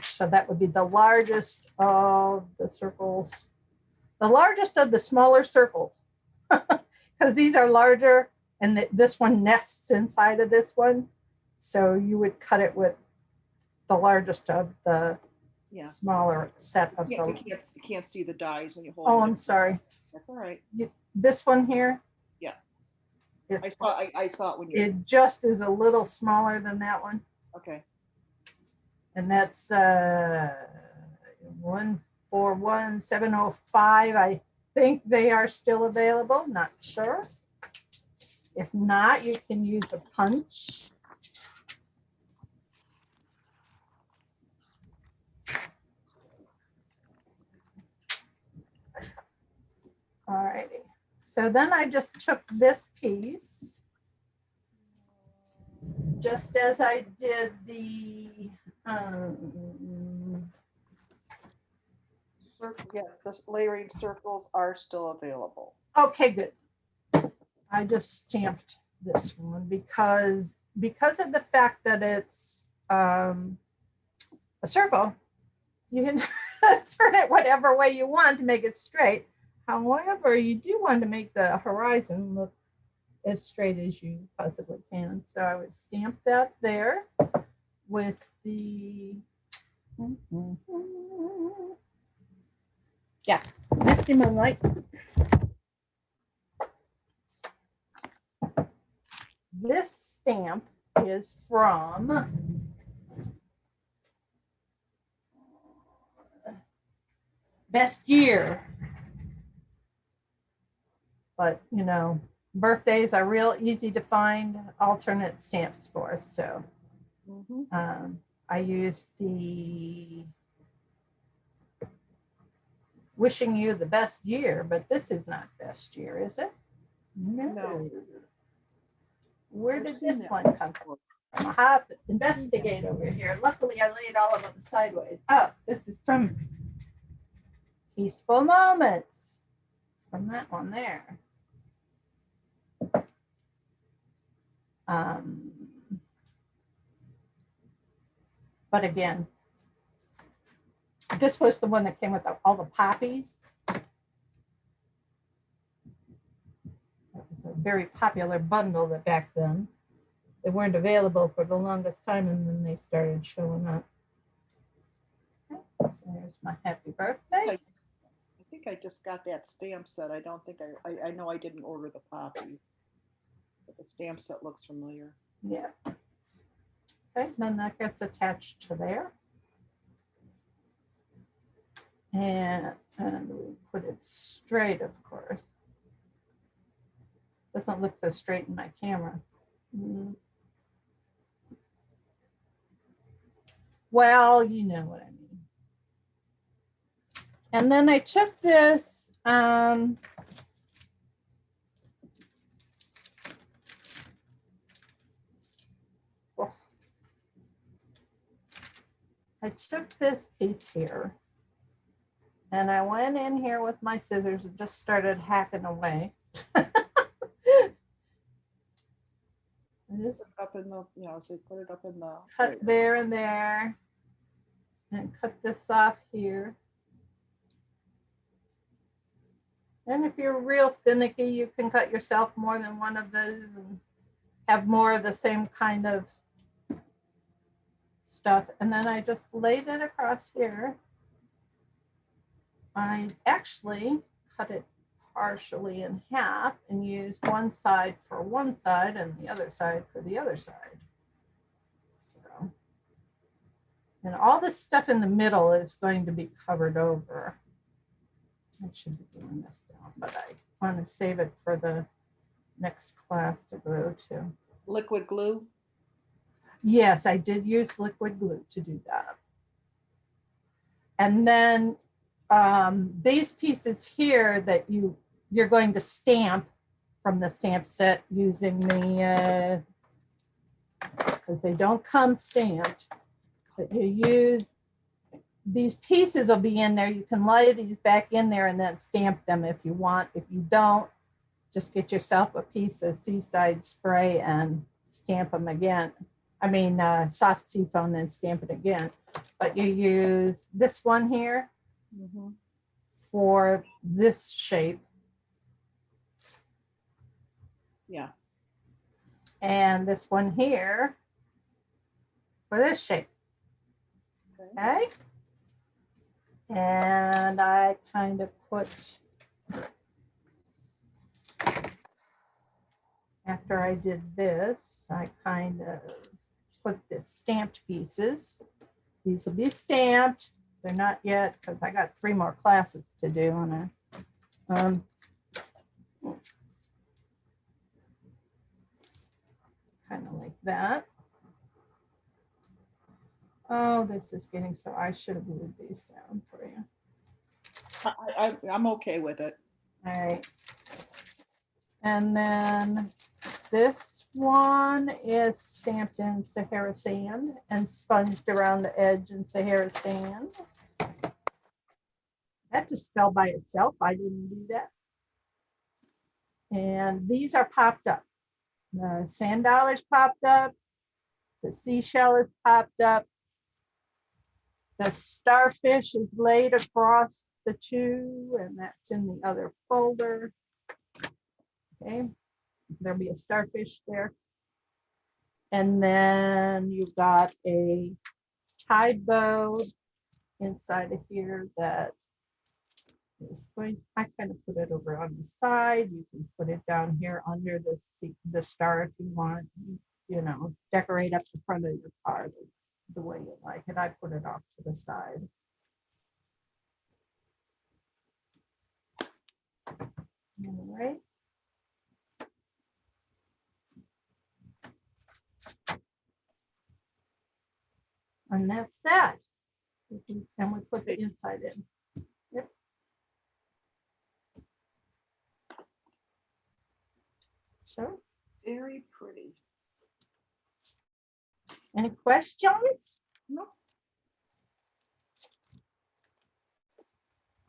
So that would be the largest of the circles, the largest of the smaller circles. Because these are larger, and this one nests inside of this one. So you would cut it with the largest of the smaller set of You can't see the dies when you hold it. Oh, I'm sorry. That's all right. This one here? Yeah. I saw it when you. It just is a little smaller than that one. Okay. And that's 1/4 for 1705. I think they are still available, not sure. If not, you can use a punch. All righty. So then I just took this piece, just as I did the, Yes, the layering circles are still available. okay, good. I just stamped this one because of the fact that it's a circle, you can turn it whatever way you want to make it straight. However, you do want to make the horizon look as straight as you possibly can. So I would stamp that there with the, yeah, misty moonlight. This stamp is from Best Year. But, you know, birthdays are real easy to find alternate stamps for. So I used the wishing you the best year, but this is not best year, is it? No. Where I've did seen this that one come from? I'll have to investigate over here. Luckily, I laid all of them sideways. Oh, this is from Peaceful Moments. From that one there. But again, this was the one that came with all the poppies. It was a very popular bundle that back then. They weren't available for the longest time, and then they started showing up. Okay, so here's my happy birthday. I think I just got that stamp set. I don't think I know I didn't order the poppy, but the stamp set looks familiar. Yeah. Okay, then that gets attached to there. And we put it straight, of course. Doesn't look so straight in my camera. Well, you know what I mean. And then I took this, I took this piece here and I went in here with my scissors and just started hacking away. Just up in the, you know, so put it up in the cut there and there and cut this off here. And if you're real finicky, you can cut yourself more than one of those and have more of the same kind of stuff. And then I just laid it across here. I actually cut it partially in half and used one side for one side and the other side for the other side. So, and all this stuff in the middle is going to be covered over. I should be doing this now, but I want to save it for the next class to go to. liquid glue. Yes, I did use liquid glue to do that. And then these pieces here that you're going to stamp from the stamp set using the, because they don't come stamped, but you use, these pieces will be in there. You can lay these back in there and then stamp them if you want. If you don't, just get yourself a piece of Seaside spray and stamp them again. I mean, soft seafoam and stamp it again. But you use this one here for this shape. Yeah. And this one here for this shape. Okay. And I kind of put, after I did this, I kind of put the stamped pieces. These will be stamped. They're not yet, because I got 3 more classes to do on it. Kind of like that. Oh, this is getting, so I should have moved these down for you. I'm okay with it. All right. And then this one is stamped in Sahara sand and sponged around the edge in Sahara sand. That just fell by itself. I didn't do that. And these are popped up. The sand dollars popped up. The seashell is popped up. The starfish is laid across the 2, and that's in the other folder. Okay, there'll be a starfish there. And then you've got a tide bow inside of here that is going, I kind of put it over on the side. You can put it down here under the star if you want, you know, decorate up the front of your car the way you like it. I put it off to the side. All right. And that's that. And we put the inside in. Yep. So, Very pretty. any questions? No.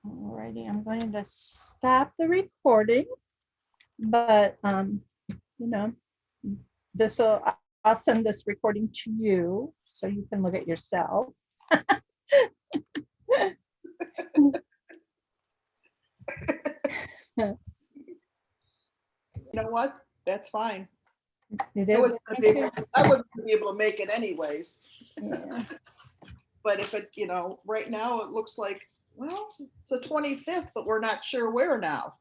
All righty, I'm going to stop the recording, but you know, I'll send this recording to you so you can look at yourself. You know what? That's fine. It I is. wasn't gonna be able to make it anyways. Yeah. But if it, you know, right now it looks like, well, it's the 25th, but we're not sure where now.